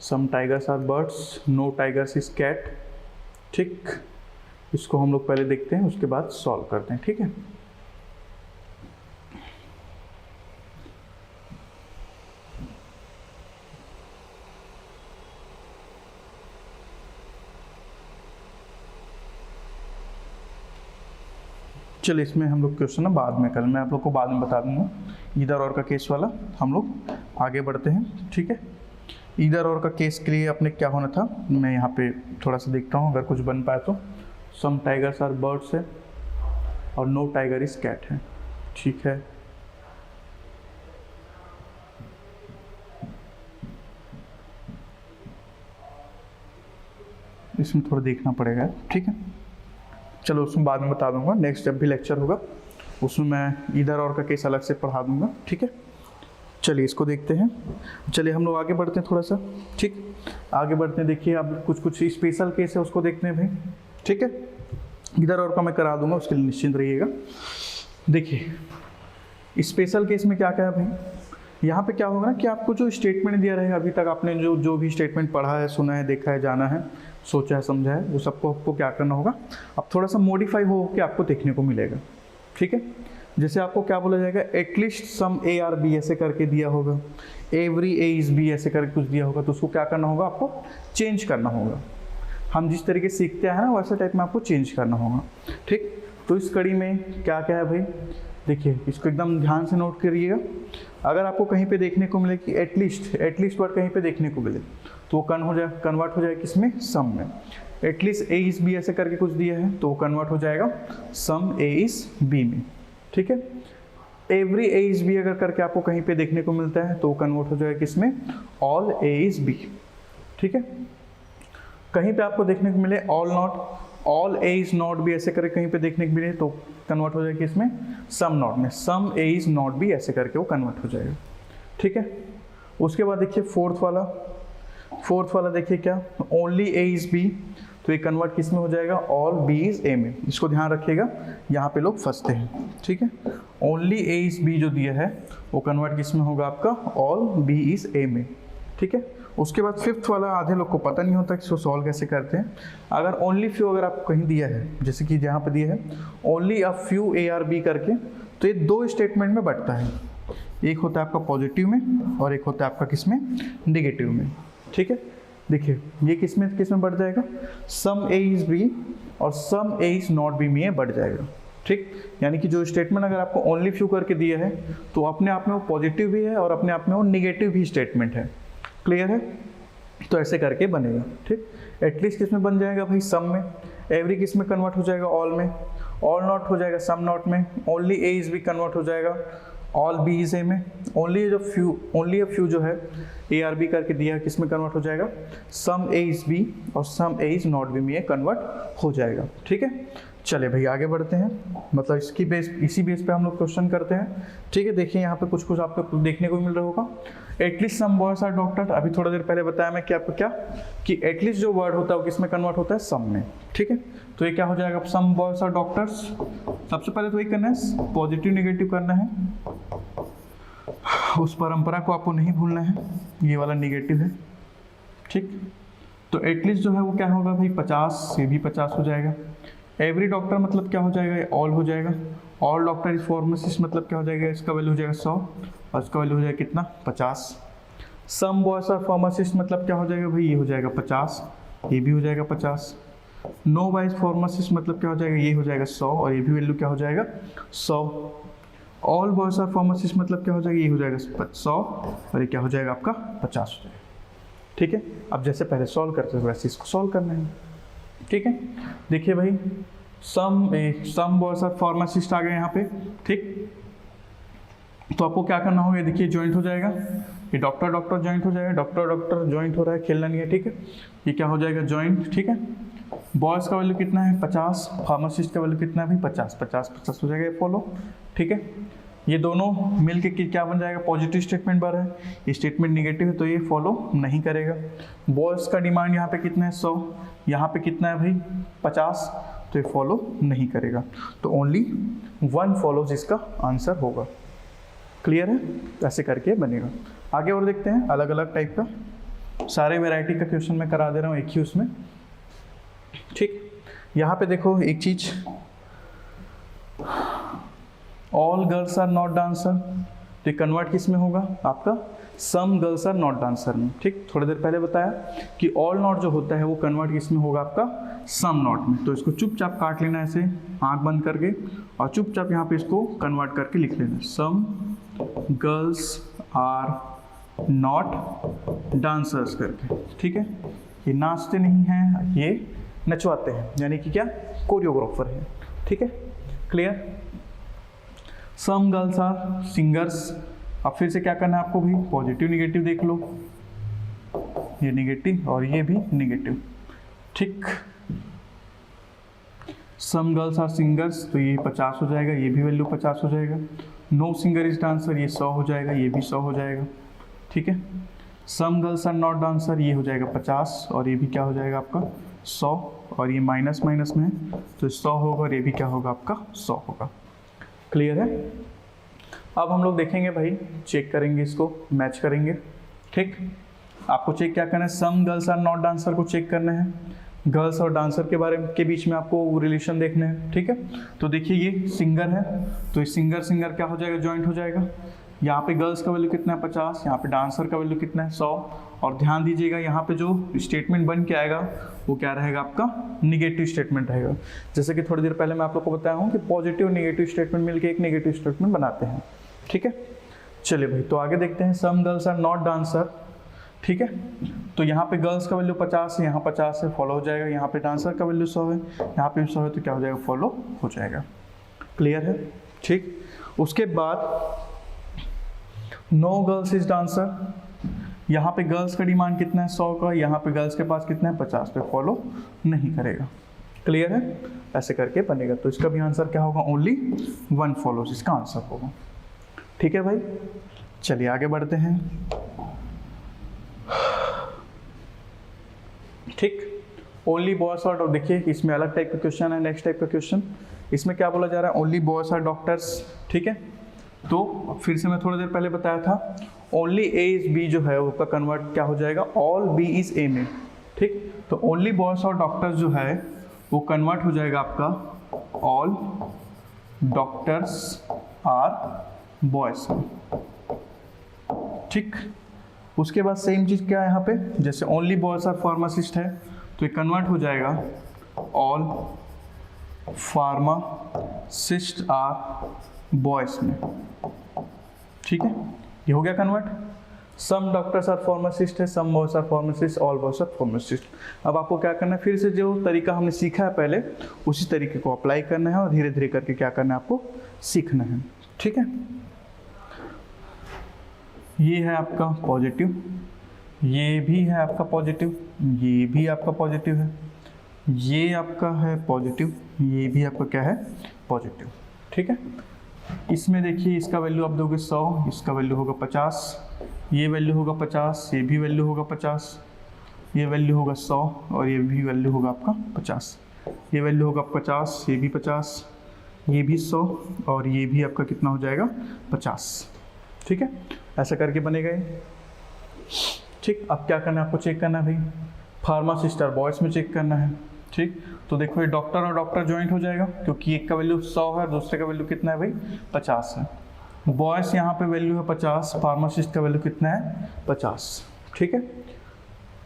Speaker 1: some tigers are birds, no tigers is cat, ठीक। इसको हम लोग पहले देखते हैं, उसके बाद सॉल्व करते हैं, ठीक है। चलिए इसमें हम लोग क्वेश्चन ना बाद में, कल मैं आप लोग को बाद में बता दूंगा, इधर और का केस वाला हम लोग आगे बढ़ते हैं, ठीक है। इधर और का केस के लिए अपने क्या होना था, मैं यहाँ पे थोड़ा सा देखता हूँ अगर कुछ बन पाए तो। सम टाइगर्स आर बर्ड्स है और नो टाइगर इज कैट है, ठीक है। इसमें थोड़ा देखना पड़ेगा, ठीक है। चलो उसमें बाद में बता दूंगा, नेक्स्ट जब भी लेक्चर होगा उसमें मैं इधर और का केस अलग से पढ़ा दूंगा, ठीक है। चलिए इसको देखते हैं। चलिए हम लोग आगे बढ़ते हैं थोड़ा सा, ठीक, आगे बढ़ते हैं। देखिए अब कुछ कुछ स्पेशल केस है उसको देखते हैं भाई, ठीक है। इधर और का मैं करा दूंगा, उसके लिए निश्चिंत रहिएगा। देखिए स्पेशल केस में क्या क्या है भाई, यहाँ पे क्या होगा ना कि आपको जो स्टेटमेंट दिया रहेगा, अभी तक आपने जो भी स्टेटमेंट पढ़ा है, सुना है, देखा है, जाना है, सोचा है, समझा है, वो सबको आपको क्या करना होगा, अब थोड़ा सा मॉडिफाई हो के आपको देखने को मिलेगा, ठीक है। जैसे आपको क्या बोला जाएगा, at least some A are B ऐसे करके दिया होगा, एवरी ए इज बी ऐसे करके कुछ दिया होगा, तो उसको क्या करना होगा, आपको चेंज करना होगा। हम जिस तरीके से सीखते हैं ना वैसे टाइप में आपको चेंज करना होगा, ठीक। तो इस कड़ी में क्या क्या है भाई, देखिए इसको एकदम ध्यान से नोट करिएगा। अगर आपको कहीं पे देखने को मिले कि एटलीस्ट वर्ड कहीं पे देखने को मिले तो वो कन्वर्ट हो जाएगा किसमें, सम में। एटलीस्ट ए इज बी ऐसे करके कुछ दिया है तो वो कन्वर्ट हो जाएगा सम ए इज बी में, ठीक है। एवरी ए इज बी अगर करके आपको कहीं पे देखने को मिलता है तो वो कन्वर्ट हो जाएगा किसमें, ऑल ए इज बी, ठीक है। कहीं पे आपको देखने को मिले all A is not be ऐसे करके कहीं पे देखने को मिले तो कन्वर्ट हो जाएगा इसमें, सम नॉट में, सम ए इज नॉट बी ऐसे करके वो कन्वर्ट हो जाएगा, ठीक है। उसके बाद देखिए फोर्थ वाला देखिए क्या, ओनली ए इज बी, तो ये कन्वर्ट किस में हो जाएगा, ऑल बी इज ए में। इसको ध्यान रखिएगा, यहाँ पे लोग फंसते हैं, ठीक है। ओनली ए इज बी जो दिया है वो कन्वर्ट किस में होगा आपका, ऑल बी इज ए में, ठीक है। उसके बाद फिफ्थ वाला आधे लोग को पता नहीं होता कि इसको सॉल्व कैसे करते हैं। अगर ओनली फ्यू अगर आपको कहीं दिया है, जैसे कि जहाँ पे दिया है only a few A are B करके, तो ये दो स्टेटमेंट में बंटता है, एक होता है आपका पॉजिटिव में और एक होता है आपका किस में, निगेटिव में, ठीक है। देखिए ये किस में बढ़ जाएगा, सम ए इज बी और सम ए इज नॉट बी में बढ़ जाएगा, ठीक। यानी कि जो स्टेटमेंट अगर आपको ओनली फ्यू करके दिया है तो अपने आप में वो पॉजिटिव भी है और अपने आप में वो निगेटिव भी स्टेटमेंट है, क्लियर है। तो ऐसे करके बनेगा, ठीक। एटलीस्ट किस में बन जाएगा भाई, सम में। एवरी किस में कन्वर्ट हो जाएगा, ऑल में। ऑल नॉट हो जाएगा सम नॉट में। Only A is B convert हो जाएगा ऑल बी इज ए में। ओनली अ फ्यू जो है ए आर बी करके दिया है किस में कन्वर्ट हो जाएगा, सम ए इज बी और सम ए इज नॉट बी में ये कन्वर्ट हो जाएगा, ठीक है। चलिए भाई आगे बढ़ते हैं, मतलब इसी बेस पे हम लोग क्वेश्चन करते हैं, ठीक है। देखिए यहाँ पे कुछ कुछ आपको देखने को मिल रहा होगा, at least some boys are doctor. अभी थोड़ा देर पहले बताया मैं कि आपको क्या, कि एटलीस्ट जो वर्ड होता है वो किस में कन्वर्ट होता है, सम में, ठीक है। तो ये क्या हो जाएगा, सम बॉयज आर डॉक्टर्स। सबसे पहले तो ये करना है, पॉजिटिव निगेटिव करना है, उस परंपरा को आपको नहीं भूलना है, ये वाला निगेटिव है, ठीक। तो एटलीस्ट जो है वो क्या होगा भाई, 50, ये भी 50 हो जाएगा। एवरी डॉक्टर मतलब क्या हो जाएगा, ऑल हो जाएगा। ऑल डॉक्टर इज फार्मासिस्ट मतलब क्या हो जाएगा, इसका वैल्यू हो जाएगा 100 और इसका वैल्यू हो जाएगा कितना, 50। सम बॉयज आर फार्मासिस्ट मतलब क्या हो जाएगा भाई, ये हो जाएगा 50, ये भी हो जाएगा 50। नो बॉयज फार्मासिस्ट मतलब क्या हो जाएगा, ये हो जाएगा 100 और ये भी वैल्यू क्या हो जाएगा, 100। ऑल बॉयज आर फार्मासिस्ट मतलब क्या हो जाएगा, ये हो जाएगा 100 और ये क्या हो जाएगा आपका 50 हो जाएगा, ठीक है। अब जैसे पहले सॉल्व करते थे वैसे इसको सॉल्व करना है, ठीक है। देखिए भाई सम बॉयज आर फार्मासिस्ट आ गए यहाँ पे, ठीक। तो आपको क्या करना होगा, देखिए ज्वाइंट हो जाएगा, ये डॉक्टर डॉक्टर ज्वाइंट हो जाएगा, डॉक्टर ज्वाइंट हो रहा है, खेलना नहीं है, ठीक है। ये क्या हो जाएगा, ज्वाइंट, ठीक है। बॉयज का वैल्यू कितना है, 50, फार्मासिस्ट का वैल्यू कितना है भाई, 50 50 हो जाएगा, ये फॉलो, ठीक है। ये दोनों मिलके क्या बन जाएगा, पॉजिटिव स्टेटमेंट बन रहा है, ये स्टेटमेंट निगेटिव है तो ये फॉलो नहीं करेगा। बॉयज का डिमांड यहाँ पे कितना है, 100, यहाँ पे कितना है भाई 50, तो ये फॉलो नहीं करेगा। तो ओनली वन फॉलोज इसका आंसर होगा, क्लियर है। ऐसे करके बनेगा। आगे और देखते हैं, अलग अलग टाइप का सारे वैरायटी का क्वेश्चन मैं करा दे रहा हूँ एक ही उसमें, ठीक। यहाँ पे देखो एक चीज, all girls are not dancer, तो कन्वर्ट किस में होगा आपका, some girls are not dancer में, ठीक। थोड़ी देर पहले बताया कि ऑल नॉट जो होता है वो कन्वर्ट किस में होगा आपका, सम नॉट में। तो इसको चुपचाप काट लेना ऐसे आंख बंद करके और चुपचाप यहाँ पे इसको कन्वर्ट करके लिख लेना, some girls are not dancers करके, ठीक है। ये नाचते नहीं हैं, ये नचवाते हैं, यानी कि क्या, कोरियोग्राफर है, ठीक है, clear. Some girls are singers. अब फिर से क्या करना है आपको भी, पॉजिटिव निगेटिव देख लो, ये निगेटिव और ये भी निगेटिव, ठीक। सम गर्ल्स आर सिंगर्स, तो ये 50 हो जाएगा, ये भी वैल्यू 50 हो जाएगा। नो सिंगर इज डांसर, ये 100 हो जाएगा, ये भी 100 हो जाएगा, ठीक है। Some girls are not dancer, ये हो जाएगा 50 और ये भी क्या हो जाएगा आपका 100, और ये माइनस माइनस में है तो 100 होगा और ये भी क्या होगा आपका 100 होगा। क्लियर है। अब हम लोग देखेंगे भाई, चेक करेंगे, इसको मैच करेंगे, ठीक। आपको चेक क्या करना है, some girls are not dancer को चेक करना है, गर्ल्स और डांसर के बीच में आपको रिलेशन देखना है, ठीक है। तो देखिए ये सिंगर है, तो इस सिंगर क्या हो जाएगा, जॉइंट हो जाएगा। यहाँ पे गर्ल्स का वैल्यू कितना है 50, यहाँ पे डांसर का वैल्यू कितना है 100, और ध्यान दीजिएगा यहाँ पे जो स्टेटमेंट बन के आएगा वो क्या रहेगा आपका, निगेटिव स्टेटमेंट रहेगा। जैसे कि थोड़ी देर पहले मैं आप लोग को बताया हूँ कि पॉजिटिव और निगेटिव स्टेटमेंट मिलकर एक निगेटिव स्टेटमेंट बनाते हैं, ठीक है। चलिए भाई, तो आगे देखते हैं, some girls are not dancer, ठीक है। तो यहाँ पे गर्ल्स का वैल्यू 50 है, यहाँ 50 है, फॉलो हो जाएगा। यहाँ पे डांसर का वैल्यू 100 है, यहाँ पे 100 है, तो क्या हो जाएगा, फॉलो हो जाएगा। क्लियर है, ठीक। उसके बाद नो गर्ल्स इज डांसर, यहाँ पे गर्ल्स का डिमांड कितना है 100 का, यहाँ पे गर्ल्स के पास कितना है 50 पे, फॉलो नहीं करेगा। क्लियर है, ऐसे करके बनेगा। तो इसका भी आंसर क्या होगा, ओनली 1 फॉलोज इसका आंसर होगा, ठीक है भाई। चलिए आगे बढ़ते हैं, ठीक। ओनली बॉयज आर, देखिए इसमें अलग टाइप का क्वेश्चन है। नेक्स्ट टाइप का क्वेश्चन, इसमें क्या बोला जा रहा है, ओनली बॉयज आर डॉक्टर्स, ठीक है। तो फिर से मैं थोड़ी देर पहले बताया था, ओनली ए इज बी जो है उसका कन्वर्ट क्या हो जाएगा, ऑल बी इज ए में, ठीक। तो ओनली बॉयज और डॉक्टर्स जो है वो कन्वर्ट हो जाएगा आपका ऑल डॉक्टर्स आर बॉयज, ठीक। उसके बाद सेम चीज़ क्या है यहाँ पे, जैसे ओनली बॉयज आर फार्मासिस्ट है तो ये कन्वर्ट हो जाएगा ऑल फार्मासिस्ट आर बॉयज में, ठीक है। ये हो गया convert. Some doctors are pharmacist है, some boys are pharmacist, all boys are pharmacist. अब आपको क्या करना है, फिर से जो तरीका हमने सीखा है पहले उसी तरीके को अप्लाई करना है और धीरे धीरे करके क्या करना है आपको सीखना है, ठीक है। ये है आपका पॉजिटिव, ये भी है आपका पॉजिटिव, ये भी आपका पॉजिटिव है, ये आपका है पॉजिटिव, ये भी आपका क्या है पॉजिटिव, ठीक है। इसमें देखिए इसका वैल्यू आप दोगे 100, इसका वैल्यू होगा 50, ये वैल्यू होगा 50, ये भी वैल्यू होगा 50, ये वैल्यू होगा 100 और ये भी वैल्यू होगा आपका 50, ये वैल्यू होगा 50, ये भी 50, ये भी 100 और ये भी आपका कितना हो जाएगा 50, ठीक है। ऐसा करके बनेगा ये, ठीक। अब क्या करना है आपको, चेक करना है भाई, फार्मासिस्ट और बॉयज़ में चेक करना है, ठीक। तो देखो ये डॉक्टर और डॉक्टर ज्वाइंट हो जाएगा क्योंकि एक का वैल्यू 100 है, दूसरे का वैल्यू कितना है भाई 50 है। बॉयज़ यहाँ पे वैल्यू है 50, फार्मासिस्ट का वैल्यू कितना है 50, ठीक है।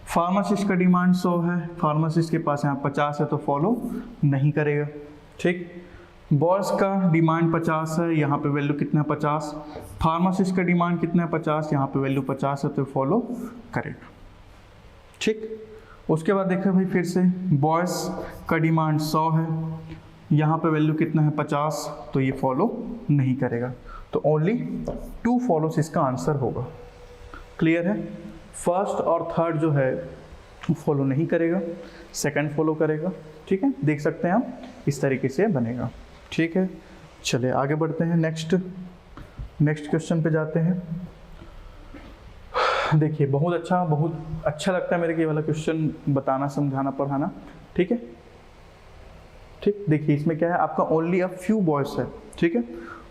Speaker 1: फार्मासिस्ट का डिमांड 100 है, फार्मासिस्ट के पास यहाँ 50 है तो फॉलो नहीं करेगा, ठीक। बॉयज़ का डिमांड 50 है, यहाँ पे वैल्यू कितना है 50, फार्मासिस्ट का डिमांड कितना है 50, यहाँ पे वैल्यू 50 है तो फॉलो करेगा, ठीक। उसके बाद देखो भाई फिर से बॉयज़ का डिमांड 100 है, यहाँ पे वैल्यू कितना है 50 तो ये फॉलो नहीं करेगा, तो ओनली 2 फॉलोस इसका आंसर होगा। क्लियर है। फर्स्ट और थर्ड जो है फॉलो नहीं करेगा, सेकंड फॉलो करेगा, ठीक है। देख सकते हैं आप इस तरीके से बनेगा, ठीक है। चलिए आगे बढ़ते हैं, नेक्स्ट क्वेश्चन पे जाते हैं। देखिए बहुत अच्छा लगता है मेरे को ये वाला क्वेश्चन बताना, समझाना, पढ़ाना, ठीक है, ठीक। देखिए इसमें क्या है आपका ओनली अ फ्यू बॉयज है, ठीक है।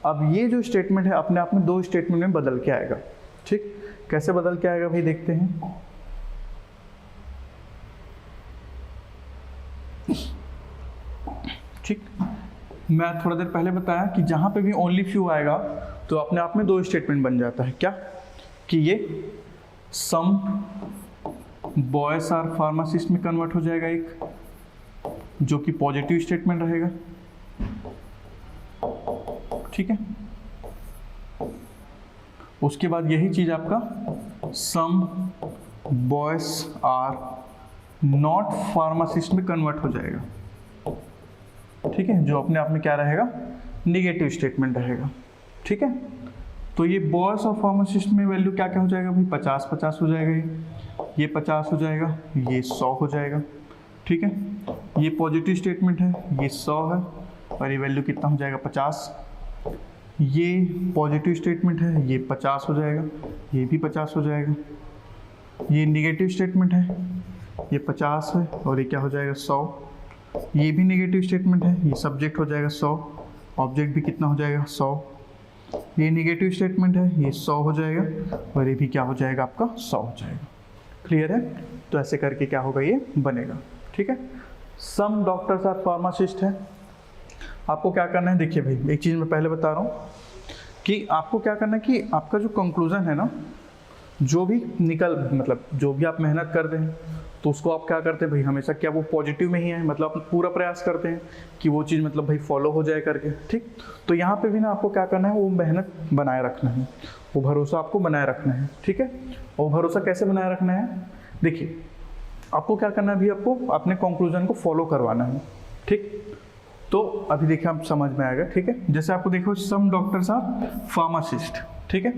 Speaker 1: अब ये जो स्टेटमेंट है अपने आप में 2 स्टेटमेंट में बदल के आएगा, ठीक। कैसे बदल के आएगा भाई देखते हैं। ठीक, मैं थोड़ा देर पहले बताया कि जहाँ पे भी ओनली फ्यू आएगा तो अपने आप में 2 स्टेटमेंट बन जाता है, क्या कि ये सम बॉयज आर फार्मासिस्ट में कन्वर्ट हो जाएगा एक, जो कि पॉजिटिव स्टेटमेंट रहेगा, ठीक है। उसके बाद यही चीज आपका some boys are not pharmacist में कन्वर्ट हो जाएगा, ठीक है, जो अपने आप में क्या रहेगा निगेटिव स्टेटमेंट रहेगा, ठीक है। तो ये बॉयज और फार्मासिस्ट में वैल्यू क्या क्या हो जाएगा भाई 50-50 हो जाएगा, ये 50 हो जाएगा, ये 100 हो जाएगा, ठीक है। ये पॉजिटिव स्टेटमेंट है, ये 100 है और ये वैल्यू कितना हो जाएगा 50, ये पॉजिटिव स्टेटमेंट है, ये 50 हो जाएगा, ये भी 50 हो जाएगा। ये नेगेटिव स्टेटमेंट है, ये 50 है और ये क्या हो जाएगा 100। ये भी नेगेटिव स्टेटमेंट है, ये सब्जेक्ट हो जाएगा 100, ऑब्जेक्ट भी कितना हो जाएगा 100। ये नेगेटिव स्टेटमेंट है, ये 100 हो जाएगा और ये भी क्या हो जाएगा आपका 100 हो जाएगा। क्लियर है? तो ऐसे करके क्या होगा, ये बनेगा। ठीक है, सम डॉक्टर्स आर फार्मासिस्ट है। आपको क्या करना है, देखिए भाई एक चीज़ मैं पहले बता रहा हूँ कि आपको क्या करना है कि आपका जो कंक्लूजन है ना, जो भी मतलब जो भी आप मेहनत करते हैं तो उसको आप क्या करते हैं भाई, हमेशा क्या वो पॉजिटिव में ही है, मतलब आप पूरा प्रयास करते हैं कि वो चीज़ मतलब भाई फॉलो हो जाए करके। ठीक, तो यहाँ पे भी ना आपको क्या करना है, वो मेहनत बनाए रखना है, वो भरोसा आपको बनाए रखना है। ठीक है, और भरोसा कैसे बनाए रखना है, देखिए आपको क्या करना है भी, आपको अपने कंक्लूजन को फॉलो करवाना है। ठीक, तो अभी देखिए आप समझ में आएगा। ठीक है, जैसे आपको देखो सम डॉक्टर्स आर फार्मासिस्ट। ठीक है,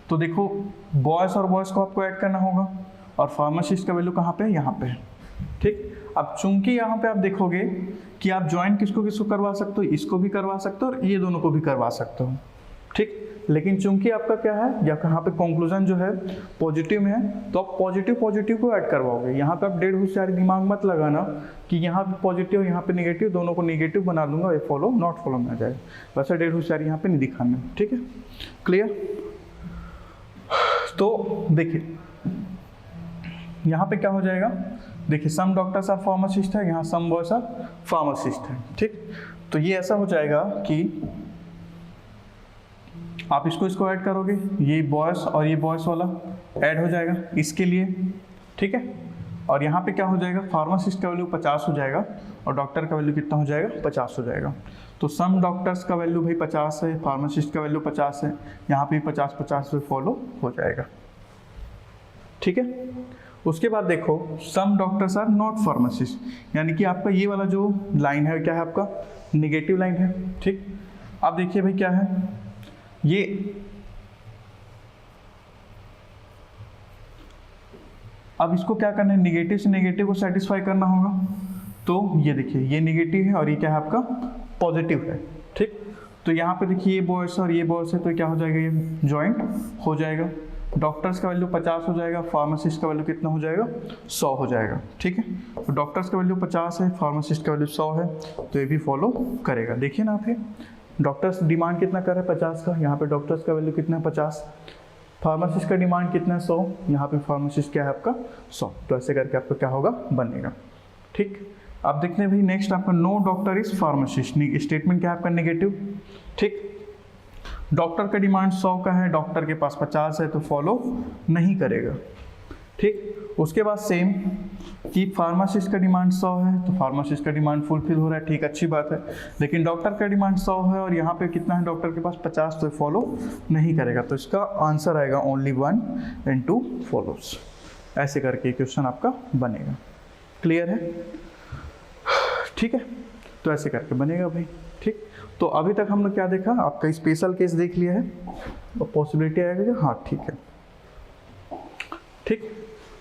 Speaker 1: तो देखो बॉयज़ और बॉयज़ को आपको ऐड करना होगा और फार्मासिस्ट का वैल्यू कहाँ पे है, यहाँ पे है। ठीक, अब चूंकि यहाँ पे आप देखोगे कि आप ज्वाइन किसको किसको करवा सकते हो, इसको भी करवा सकते हो और ये दोनों को भी करवा सकते हो। ठीक, लेकिन चूंकि आपका क्या है, या कहाँ पे कंक्लूजन जो है पॉजिटिव में है, तो आप पॉजिटिव को ऐड करवाओगे। यहाँ पे आप 1.5 होशियारी दिमाग मत लगाना कि यहाँ पे पॉजिटिव यहाँ पे नेगेटिव, दोनों को नेगेटिव बना दूंगा, ये फॉलो नॉट फॉलो में आ जाएगा। वैसे 1.5 होशियारी यहाँ पे नहीं दिखाना। ठीक है, क्लियर? तो देखिए यहाँ पे क्या हो जाएगा, देखिए सम डॉक्टर्स आर फार्मासिस्ट है, यहाँ सम बॉयज आर फार्मासिस्ट है। ठीक, तो ये ऐसा हो जाएगा कि आप इसको ऐड करोगे, ये बॉयज और ये बॉयज वाला ऐड हो जाएगा इसके लिए। ठीक है, और यहाँ पे क्या हो जाएगा, फार्मासिस्ट का वैल्यू 50 हो जाएगा और डॉक्टर का वैल्यू कितना हो जाएगा, 50 हो जाएगा। तो सम डॉक्टर्स का वैल्यू भाई 50 है, फार्मासिस्ट का वैल्यू 50 है, यहाँ पे 50-50 से फॉलो हो जाएगा। ठीक है, उसके बाद देखो some doctors are not pharmacist, यानी कि आपका ये वाला जो लाइन है क्या है, आपका निगेटिव लाइन है। ठीक, अब देखिए भाई क्या है, ये अब इसको क्या करना है, निगेटिव से नेगेटिव को सेटिस्फाई करना होगा। तो ये देखिए ये नेगेटिव है और ये क्या है आपका पॉजिटिव है। ठीक, तो यहाँ पे देखिए ये बॉयस और ये बॉयस है, तो क्या हो जाएगा, ये जॉइंट हो जाएगा। डॉक्टर्स का वैल्यू 50 हो जाएगा, फार्मासिस्ट का वैल्यू कितना हो जाएगा, 100 हो जाएगा। ठीक है, तो डॉक्टर्स का वैल्यू 50 है, फार्मासिस्ट का वैल्यू 100 है, तो ये भी फॉलो करेगा। देखिए ना आप, ये डॉक्टर्स डिमांड कितना कर रहे हैं 50 का, यहाँ पे डॉक्टर्स का वैल्यू कितना है 50, फार्मासिस्ट का डिमांड कितना है 100, यहाँ पे फार्मासिस्ट क्या है आपका 100। तो ऐसे करके आपका क्या होगा, बनेगा। ठीक, अब देखते हैं भाई नेक्स्ट आपका no doctor is pharmacist, statement क्या है आपका नेगेटिव। ठीक, डॉक्टर का डिमांड 100 का है, डॉक्टर के पास 50 है, तो फॉलो नहीं करेगा। ठीक, उसके बाद सेम कि फार्मासिस्ट का डिमांड 100 है, तो फार्मासिस्ट का डिमांड फुलफिल हो रहा है, ठीक अच्छी बात है, लेकिन डॉक्टर का डिमांड 100 है और यहाँ पे कितना है डॉक्टर के पास 50, तो फॉलो नहीं करेगा। तो इसका आंसर आएगा ओनली 1 and 2 फॉलोज। ऐसे करके क्वेश्चन आपका बनेगा। क्लियर है? ठीक है, तो ऐसे करके बनेगा भाई। ठीक, तो अभी तक हमने क्या देखा, आपका स्पेशल केस देख लिया है और पॉसिबिलिटी आएगा, हाँ ठीक है। ठीक,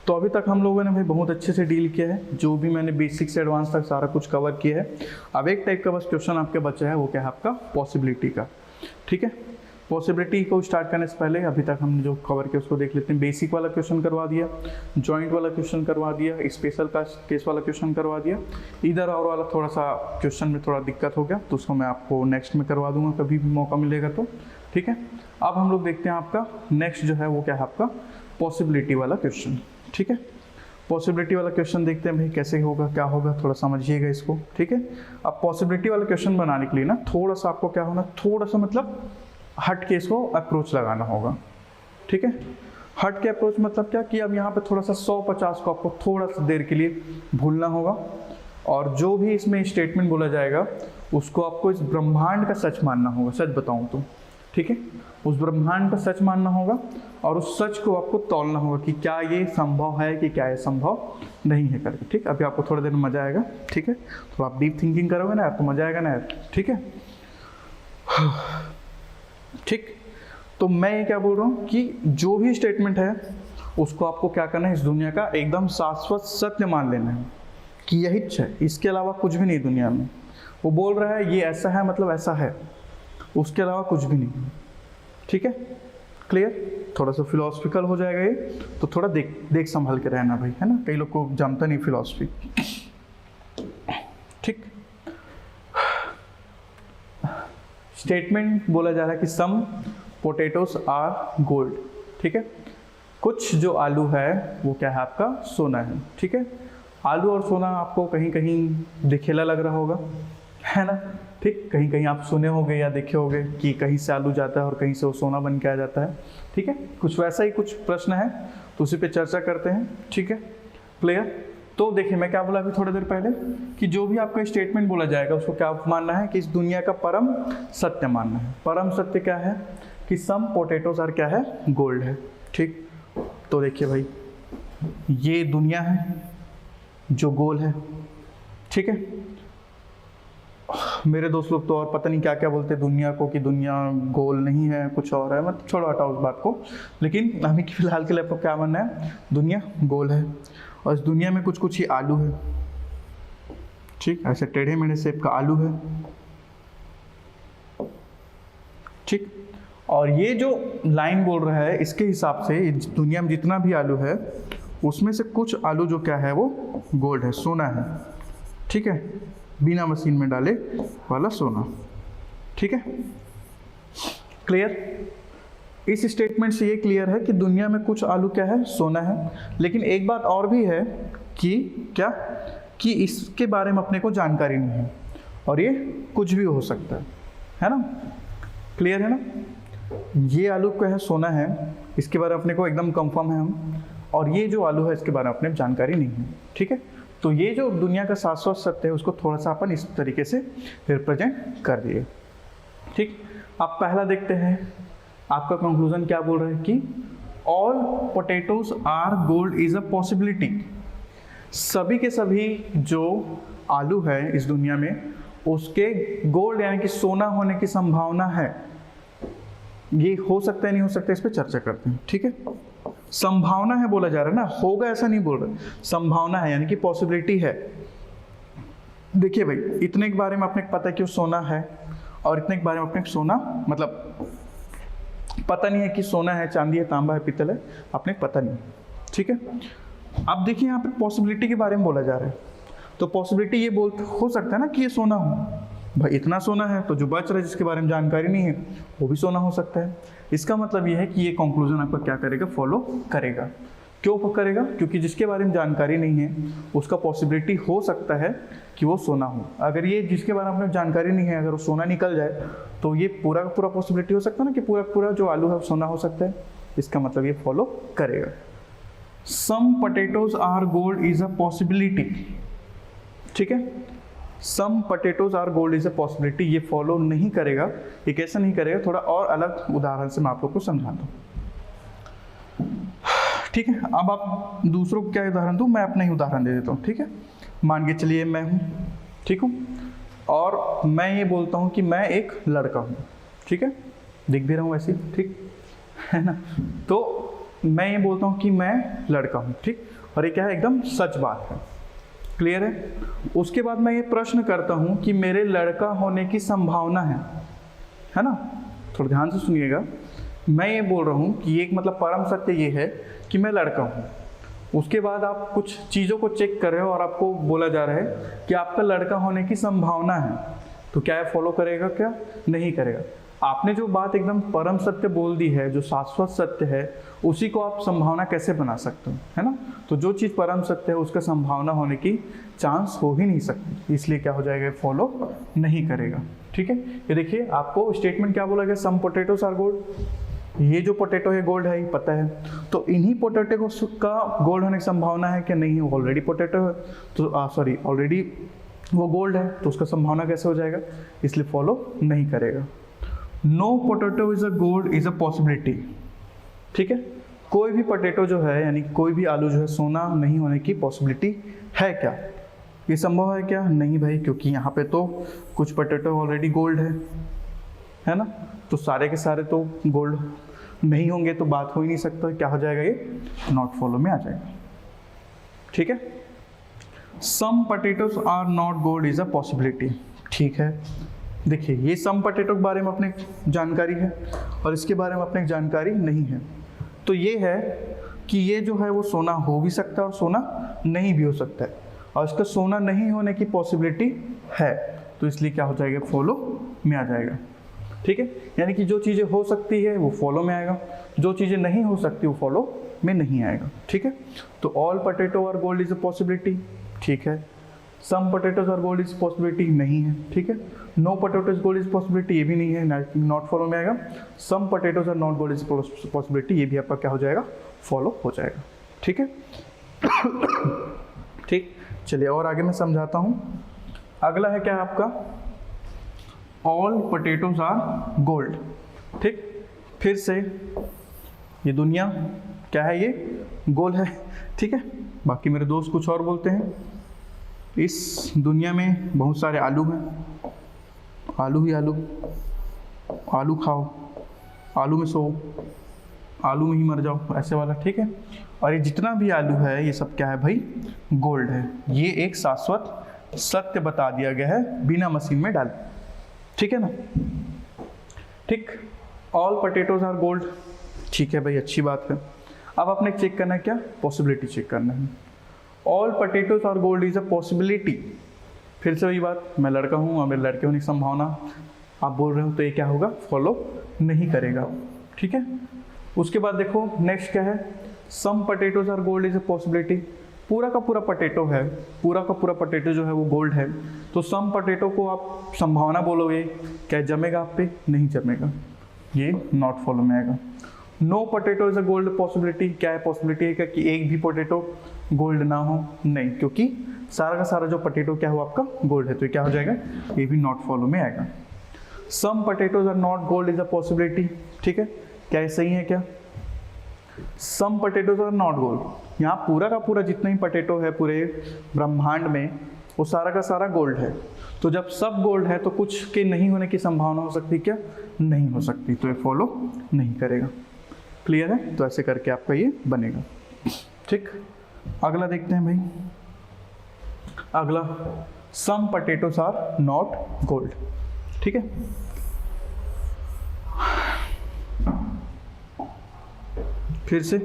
Speaker 1: तो अभी तक हम लोगों ने भाई बहुत अच्छे से डील किया है, जो भी मैंने बेसिक से एडवांस तक सारा कुछ कवर किया है। अब एक टाइप का बस क्वेश्चन आपके बचा है, वो क्या है आपका पॉसिबिलिटी का। ठीक है, पॉसिबिलिटी को स्टार्ट करने से पहले अभी तक हमने जो कवर किया उसको देख लेते हैं। बेसिक वाला क्वेश्चन करवा दिया, जॉइंट वाला क्वेश्चन करवा दिया, स्पेशल का केस वाला क्वेश्चन करवा दिया, इधर और वाला थोड़ा सा क्वेश्चन में थोड़ा दिक्कत हो गया, तो उसको मैं आपको नेक्स्ट में करवा दूंगा कभी भी मौका मिलेगा तो। ठीक है, अब हम लोग देखते हैं आपका नेक्स्ट जो है वो क्या है आपका पॉसिबिलिटी वाला क्वेश्चन। ठीक है, पॉसिबिलिटी वाला क्वेश्चन देखते हैं भाई कैसे होगा, क्या होगा, थोड़ा समझिएगा इसको। ठीक है, अब पॉसिबिलिटी वाला क्वेश्चन बनाने के लिए ना थोड़ा सा आपको क्या होना, थोड़ा सा मतलब हट के इसको अप्रोच लगाना होगा। ठीक है, हट के अप्रोच मतलब क्या कि अब यहाँ पे थोड़ा सा 100-50 को आपको थोड़ा सा देर के लिए भूलना होगा, और जो भी इसमें स्टेटमेंट बोला जाएगा उसको आपको इस ब्रह्मांड का सच मानना होगा। सच बताऊँ तो, ठीक है, उस ब्रह्मांड का सच मानना होगा और उस सच को आपको तौलना होगा कि क्या ये संभव है कि क्या ये संभव नहीं है करके। ठीक, अभी आपको थोड़ा देर में मजा आएगा। ठीक है, तो आप डीप थिंकिंग करोगे ना यार तो मजा आएगा ना यार। ठीक है, ठीक, तो मैं ये क्या बोल रहा हूँ कि जो भी स्टेटमेंट है उसको आपको क्या करना है, इस दुनिया का एकदम शाश्वत सत्य मान लेना है कि यही है, इसके अलावा कुछ भी नहीं दुनिया में। वो बोल रहा है ये ऐसा है मतलब ऐसा है, उसके अलावा कुछ भी नहीं। ठीक है, क्लियर? थोड़ा सा फिलोसफिकल हो जाएगा ये, तो थोड़ा देख संभाल के रहना भाई, है ना, कई लोग को जमता नहीं फिलोसफी। ठीक, स्टेटमेंट बोला जा रहा है कि सम पोटैटोज आर गोल्ड। ठीक है, कुछ जो आलू है वो क्या है, आपका सोना है। ठीक है, आलू और सोना आपको कहीं कहीं दिखेला लग रहा होगा, है ना। ठीक, कहीं कहीं आप सुने होंगे या देखे होंगे कि कहीं से आलू जाता है और कहीं से वो सोना बन के आ जाता है। ठीक है, कुछ वैसा ही कुछ प्रश्न है, तो उसी पे चर्चा करते हैं। ठीक है, क्लियर? तो देखिए मैं क्या बोला अभी थोड़ी देर पहले कि जो भी आपका स्टेटमेंट बोला जाएगा उसको क्या मानना है कि इस दुनिया का परम सत्य मानना है। परम सत्य क्या है कि सम पोटैटोज आर क्या है, गोल्ड है। ठीक, तो देखिए भाई ये दुनिया है जो गोल है। ठीक है, मेरे दोस्त लोग तो और पता नहीं क्या क्या बोलते हैं दुनिया को कि दुनिया गोल नहीं है, कुछ और है। मत छोड़ो, हटाओ उस बात को। लेकिन हमें फिलहाल के लिए आपको क्या मानना है, दुनिया गोल है और इस दुनिया में कुछ कुछ ही आलू है। ठीक, ऐसे टेढ़े मेढ़े शेप का आलू है। ठीक, और ये जो लाइन बोल रहा है इसके हिसाब से इस दुनिया में जितना भी आलू है उसमें से कुछ आलू जो क्या है वो गोल्ड है, सोना है। ठीक है, बिना मशीन में डाले वाला सोना। ठीक है, क्लियर? इस स्टेटमेंट से ये क्लियर है कि दुनिया में कुछ आलू क्या है, सोना है। लेकिन एक बात और भी है कि क्या, कि इसके बारे में अपने को जानकारी नहीं है और ये कुछ भी हो सकता है ना। क्लियर है ना? ये आलू क्या है, सोना है, इसके बारे में अपने को एकदम कंफर्म है हम, और ये जो आलू है इसके बारे में अपने जानकारी नहीं है। ठीक है, तो ये जो दुनिया का शाश्वत सत्य है उसको थोड़ा सा अपन इस तरीके से रिप्रेजेंट कर दिए। ठीक, अब पहला देखते हैं आपका कंक्लूजन क्या बोल रहा है कि all potatoes are gold is a possibility. सभी के सभी जो आलू है इस दुनिया में उसके गोल्ड यानी कि सोना होने की संभावना है। ये हो सकता है नहीं हो सकता, इस पर चर्चा करते हैं। ठीक है, संभावना है बोला जा रहा है ना, होगा ऐसा नहीं बोल रहे, संभावना है यानी कि पॉसिबिलिटी है। देखिए भाई इतने के बारे में अपने को पता है कि वो सोना है और इतने के बारे में अपने को सोना मतलब पता नहीं है कि सोना है, चांदी है, तांबा है, पीतल है, अपने को पता नहीं। ठीक है, अब देखिए यहाँ पे पॉसिबिलिटी के बारे में बोला जा रहा है, तो पॉसिबिलिटी ये हो सकता है ना कि ये सोना हो। भाई इतना सोना है तो जो बच रहा है जिसके बारे में जानकारी नहीं है वो भी सोना हो सकता है। इसका मतलब ये है कि ये कंक्लूजन आपका क्या करेगा, फॉलो करेगा। क्यों करेगा? क्योंकि जिसके बारे में जानकारी नहीं है उसका पॉसिबिलिटी हो सकता है कि वो सोना हो। अगर ये जिसके बारे में जानकारी नहीं है अगर वो सोना निकल जाए तो ये पूरा का पूरा पॉसिबिलिटी हो सकता है ना कि पूरा पूरा जो आलू है वो सोना हो सकता है। इसका मतलब ये फॉलो करेगा। Some potatoes are gold is a possibility. ठीक है, some potatoes are gold is a possibility ये फॉलो नहीं करेगा। ये कैसे नहीं करेगा, थोड़ा और अलग उदाहरण से मैं आप लोग को समझाता हूँ। ठीक है, अब आप दूसरों को क्या उदाहरण दूँ, मैं अपना ही उदाहरण दे देता हूँ। ठीक है, मान के चलिए मैं हूँ, ठीक हूँ, और मैं ये बोलता हूँ कि मैं एक लड़का हूँ। ठीक है, दिख भी रहा हूँ ऐसे, ठीक है ना। तो मैं ये बोलता हूँ कि मैं लड़का हूँ, ठीक, और ये क्या है, एकदम सच बात है। क्लियर है? उसके बाद मैं ये प्रश्न करता हूँ कि मेरे लड़का होने की संभावना है ना। थोड़ा ध्यान से सुनिएगा, मैं ये बोल रहा हूँ कि एक मतलब परम सत्य ये है कि मैं लड़का हूँ। उसके बाद आप कुछ चीज़ों को चेक कर रहे हो और आपको बोला जा रहा है कि आपका लड़का होने की संभावना है, तो क्या है, फॉलो करेगा? क्या नहीं करेगा? आपने जो बात एकदम परम सत्य बोल दी है, जो शाश्वत सत्य है, उसी को आप संभावना कैसे बना सकते हो, है ना। तो जो चीज़ परम सत्य है उसका संभावना होने की चांस हो ही नहीं सकती, इसलिए क्या हो जाएगा, फॉलो नहीं करेगा। ठीक है, ये देखिए आपको स्टेटमेंट क्या बोला गया, सम पोटैटोज आर गोल्ड। ये जो पोटैटो है गोल्ड है, ये पता है, तो इन्हीं पोटैटो का गोल्ड होने की संभावना है कि नहीं, ऑलरेडी पोटैटो है तो सॉरी ऑलरेडी वो गोल्ड है, तो उसका संभावना कैसे हो जाएगा, इसलिए फॉलो नहीं करेगा। No potato is a gold is a possibility. ठीक है, कोई भी पोटैटो जो है यानी कोई भी आलू जो है सोना नहीं होने की पॉसिबिलिटी है क्या, ये संभव है क्या? नहीं भाई, क्योंकि यहाँ पे तो कुछ पोटैटो ऑलरेडी गोल्ड है ना, तो सारे के सारे तो गोल्ड नहीं होंगे, तो बात हो ही नहीं सकता। क्या हो जाएगा, ये नॉट फॉलो में आ जाएगा। ठीक है, some potatoes are not gold is a possibility. ठीक है, देखिए ये सम पोटैटो के बारे में अपने जानकारी है और इसके बारे में अपने जानकारी नहीं है। तो ये है कि ये जो है वो सोना हो भी सकता है और सोना नहीं भी हो सकता है, और इसका सोना नहीं होने की पॉसिबिलिटी है, तो इसलिए क्या हो जाएगा, फॉलो में आ जाएगा। ठीक है, यानी कि जो चीज़ें हो सकती है वो फॉलो में आएगा, जो चीज़ें नहीं हो सकती वो फॉलो में नहीं आएगा। ठीक है, तो all potato are gold is a possibility, ठीक है। Some potatoes are gold is possibility नहीं है, ठीक है। No potatoes gold is possibility, ये भी नहीं है, नॉट फॉलो में आएगा। Some potatoes are not gold is possibility, ये भी आपका क्या हो जाएगा, फॉलो हो जाएगा। ठीक है ठीक, चलिए और आगे मैं समझाता हूँ। अगला है क्या आपका, ऑल पोटैटोज आर गोल्ड। ठीक, फिर से ये दुनिया क्या है, ये गोल है। ठीक है, बाकी मेरे दोस्त कुछ और बोलते हैं। इस दुनिया में बहुत सारे आलू हैं, आलू ही आलू, आलू खाओ, आलू में सो, आलू में ही मर जाओ, ऐसे वाला। ठीक है, और ये जितना भी आलू है ये सब क्या है भाई, गोल्ड है। ये एक शाश्वत सत्य बता दिया गया है बिना मशीन में डाले। ठीक है ना, ठीक, ऑल पोटैटोज आर गोल्ड, ठीक है भाई, अच्छी बात है। अब आपने चेक करना है क्या, पॉसिबिलिटी चेक करना है। All potatoes are gold is a possibility, फिर से वही बात, मैं लड़का हूँ और मेरे लड़के होने की संभावना आप बोल रहे हो, तो ये क्या होगा, फॉलो नहीं करेगा। ठीक है, उसके बाद देखो नेक्स्ट क्या है, some potatoes are gold is a possibility. पूरा का पूरा पोटैटो है, पूरा का पूरा पोटैटो जो है वो गोल्ड है, तो सम पोटैटो को आप संभावना बोलोगे, क्या जमेगा आप पे, नहीं जमेगा, ये नॉट फॉलो में आएगा। No potato is a gold possibility, क्या है पॉसिबिलिटी है क्या कि एक भी पोटैटो गोल्ड ना हो, नहीं, क्योंकि सारा का सारा जो पोटैटो क्या हो आपका गोल्ड है, तो ये क्या हो जाएगा, ये भी नॉट फॉलो में आएगा। Some potatoes are not gold is a possibility, ठीक है, क्या ये सही है क्या, some potatoes are not gold, यहाँ पूरा का पूरा जितना ही पोटैटो है पूरे ब्रह्मांड में वो सारा का सारा गोल्ड है, तो जब सब गोल्ड है तो कुछ के नहीं होने की संभावना हो सकती क्या, नहीं हो सकती, तो ये फॉलो नहीं करेगा। क्लियर है, तो ऐसे करके आपका ये बनेगा। ठीक, अगला देखते हैं भाई, अगला सम पोटैटोज आर नॉट गोल्ड। ठीक है, फिर से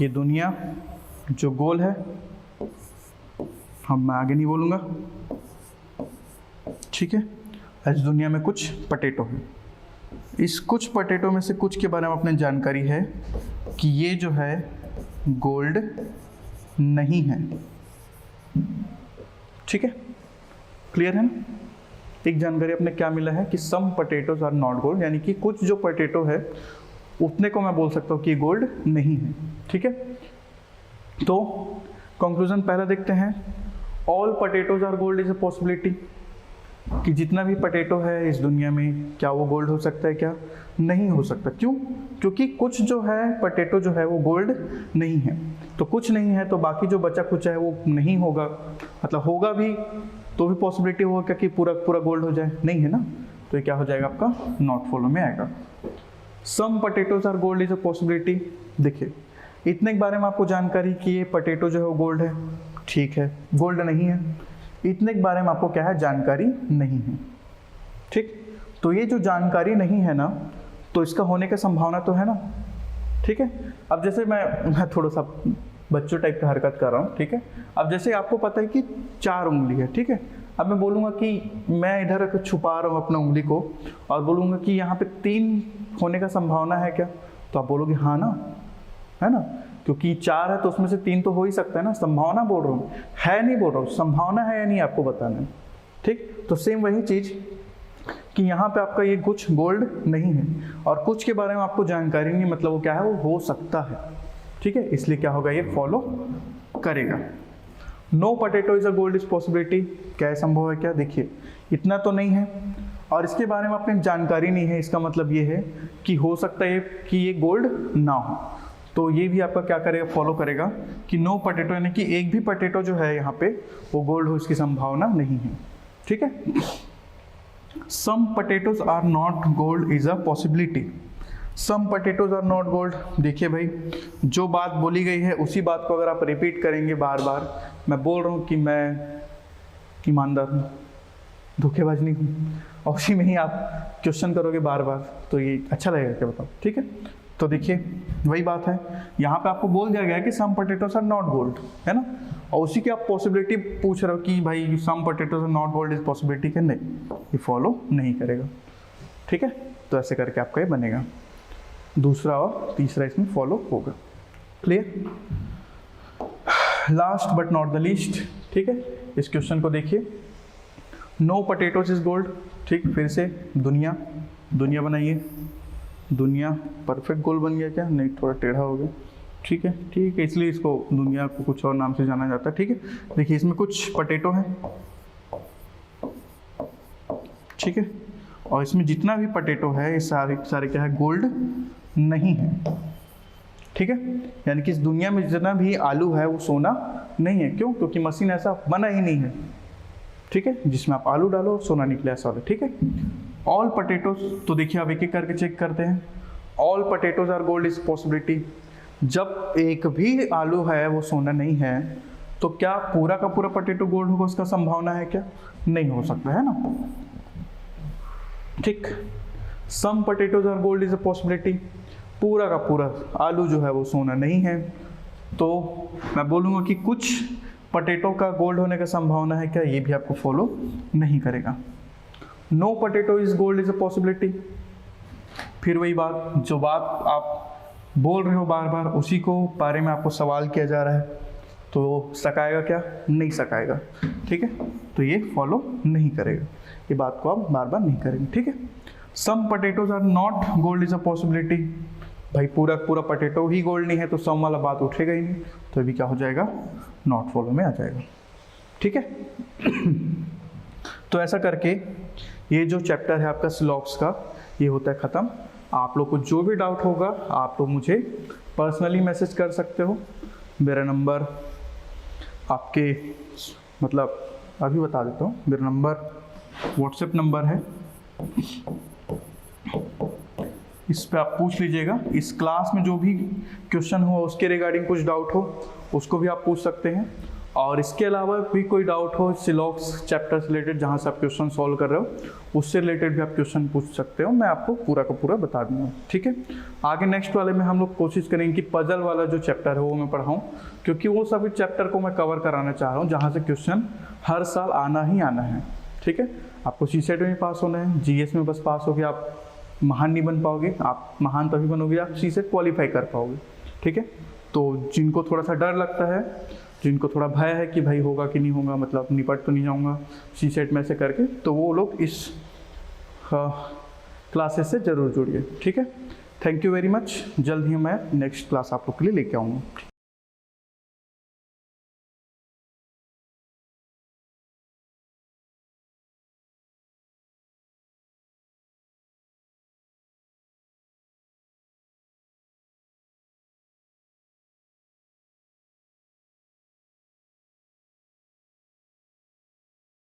Speaker 1: ये दुनिया जो गोल है, अब मैं आगे नहीं बोलूँगा। ठीक है, इस दुनिया में कुछ पोटैटो है, इस कुछ पोटैटो में से कुछ के बारे में अपने जानकारी है कि ये जो है गोल्ड नहीं है। ठीक है, क्लियर है ना, एक जानकारी अपने क्या मिला है कि सम पोटैटोज आर नॉट गोल्ड, यानी कि कुछ जो पोटैटो है उतने को मैं बोल सकता हूँ कि गोल्ड नहीं है। ठीक है, तो कंक्लूजन पहला देखते हैं, all potatoes are gold is a possibility, कि जितना भी पोटैटो है इस दुनिया में क्या वो गोल्ड हो सकता है क्या, नहीं हो सकता। क्यों, क्योंकि कुछ जो है पोटैटो जो है वो गोल्ड नहीं है, तो कुछ नहीं है तो बाकी जो बचा कुछ है वो नहीं होगा, मतलब होगा भी तो भी पॉसिबिलिटी होगा क्या कि पूरा पूरा गोल्ड हो जाए, नहीं है ना, तो ये क्या हो जाएगा आपका, नॉट फॉलो में आएगा। Some potatoes are gold is a possibility, देखिए इतने के बारे में आपको जानकारी कि ये पोटैटो जो है वो गोल्ड है, ठीक है, गोल्ड नहीं है, इतने के बारे में आपको क्या है, जानकारी नहीं है। ठीक, तो ये जो जानकारी नहीं है ना, तो इसका होने का संभावना तो है ना। ठीक है, अब जैसे मैं थोड़ा सा बच्चों टाइप का हरकत कर रहा हूँ। ठीक है, अब जैसे आपको पता है कि 4 उंगली है, ठीक है, अब मैं बोलूँगा कि मैं इधर छुपा रहा हूँ अपना उंगली को और बोलूँगा कि यहाँ पे 3 होने का संभावना है क्या, तो आप बोलोगे हाँ ना, है ना, क्योंकि 4 है तो उसमें से 3 तो हो ही सकता है ना, संभावना बोल रहा हूँ, है नहीं बोल रहा हूँ, संभावना है या नहीं आपको बताना है। ठीक, तो सेम वही चीज़ कि यहाँ पे आपका ये कुछ गोल्ड नहीं है और कुछ के बारे में आपको जानकारी नहीं, मतलब वो क्या है, वो हो सकता है। ठीक है, इसलिए क्या होगा, ये फॉलो करेगा। No potato is a gold is possibility, क्या संभव है क्या, देखिए इतना तो नहीं है और इसके बारे में अपने जानकारी नहीं है, इसका मतलब ये है कि हो सकता है कि ये गोल्ड ना हो, तो ये भी आपका क्या करेगा, फॉलो करेगा कि नो पोटैटो, यानी कि एक भी पोटैटो जो है यहाँ पे वो गोल्ड हो इसकी संभावना नहीं है। ठीक है, some potatoes are not gold is a possibility, some potatoes are not gold, देखिए भाई जो बात बोली गई है उसी बात को अगर आप रिपीट करेंगे बार बार, मैं बोल रहा हूँ कि मैं ईमानदार हूँ, धोखेबाज नहीं हूँ, और उसी में ही आप क्वेश्चन करोगे बार बार, तो ये अच्छा लगेगा क्या बताओ, ठीक है। तो देखिए वही बात है, यहाँ पे आपको बोल दिया गया है कि सम पोटैटोस आर नॉट गोल्ड, है ना, और उसी की आप पॉसिबिलिटी पूछ रहे हो कि भाई some potatoes are not gold is possibility के, नहीं, ये फॉलो नहीं करेगा, ठीक है। तो ऐसे करके आपका ये बनेगा, दूसरा और तीसरा इसमें फॉलो होगा। Clear. Last but not the least, ठीक है, इस क्वेश्चन को देखिए, नो पोटैटोस इज गोल्ड, ठीक, फिर से दुनिया, दुनिया बनाइए, दुनिया परफेक्ट गोल बन गया क्या, नहीं थोड़ा टेढ़ा हो गया, ठीक है, ठीक है, इसलिए इसको दुनिया को कुछ और नाम से जाना जाता है, ठीक है। देखिए इसमें कुछ पोटैटो है, ठीक है, और इसमें जितना भी पोटैटो है ये सारे क्या है, गोल्ड नहीं है, ठीक है, यानी कि इस दुनिया में जितना भी आलू है वो सोना नहीं है, क्यों, क्योंकि मशीन ऐसा बना ही नहीं है, ठीक है, जिसमें आप आलू डालो सोना निकले ऐसा वाला, ठीक है। ऑल पोटैटोज, तो देखिए आप एक एक करके चेक करते हैं, all potatoes are gold is possibility, जब एक भी आलू है वो सोना नहीं है तो क्या पूरा का पूरा पोटैटो गोल्ड होगा, उसका संभावना है क्या, नहीं हो सकता है ना, ठीक। Some potatoes are gold is a possibility, पूरा का पूरा आलू जो है वो सोना नहीं है, तो मैं बोलूँगा कि कुछ पोटैटो का गोल्ड होने का संभावना है क्या, ये भी आपको फॉलो नहीं करेगा। No potato is gold is a possibility, फिर वही बात, जो बात आप बोल रहे हो बार बार उसी को बारे में आपको सवाल किया जा रहा है, तो सकाएगा क्या, नहीं सकाएगा, ठीक है, तो ये फॉलो नहीं करेगा, ये बात को आप बार बार नहीं करेंगे, ठीक है। Some potatoes are not gold is a possibility, भाई पूरा पूरा पोटैटो ही गोल्ड नहीं है तो सम वाला बात उठेगा ही नहीं, तो अभी क्या हो जाएगा, नॉट फॉलो में आ जाएगा, ठीक है। तो ऐसा करके ये जो चैप्टर है आपका सिलॉक्स का ये होता है ख़त्म। आप लोग को जो भी डाउट होगा आप लोग मुझे पर्सनली मैसेज कर सकते हो, मेरा नंबर आपके मतलब अभी बता देता हूँ, मेरा नंबर व्हाट्सएप नंबर है, इस पे आप पूछ लीजिएगा, इस क्लास में जो भी क्वेश्चन हो उसके रिगार्डिंग कुछ डाउट हो उसको भी आप पूछ सकते हैं, और इसके अलावा भी कोई डाउट हो सिलॉक्स चैप्टर से रिलेटेड जहाँ से आप क्वेश्चन सॉल्व कर रहे हो उससे रिलेटेड भी आप क्वेश्चन पूछ सकते हो, मैं आपको पूरा का पूरा बता दूंगा, ठीक है। आगे नेक्स्ट वाले में हम लोग कोशिश करेंगे कि पजल वाला जो चैप्टर है वो मैं पढ़ाऊँ, क्योंकि वो सभी चैप्टर को मैं कवर कराना चाह रहा हूँ जहाँ से क्वेश्चन हर साल आना ही आना है, ठीक है। आपको CSET में पास होना है, GS में बस पास हो गया आप महान नहीं बन पाओगे, आप महान तभी बनोगे आप CSET क्वालिफाई कर पाओगे, ठीक है। तो जिनको थोड़ा सा डर लगता है, जिनको थोड़ा भय है कि भाई होगा कि नहीं होगा, मतलब निपट तो नहीं जाऊंगा CSET में से करके, तो वो लोग इस क्लासेस से ज़रूर जुड़िए, ठीक है। थैंक यू वेरी मच, जल्द ही मैं नेक्स्ट क्लास आप लोग के लिए लेके आऊँगा।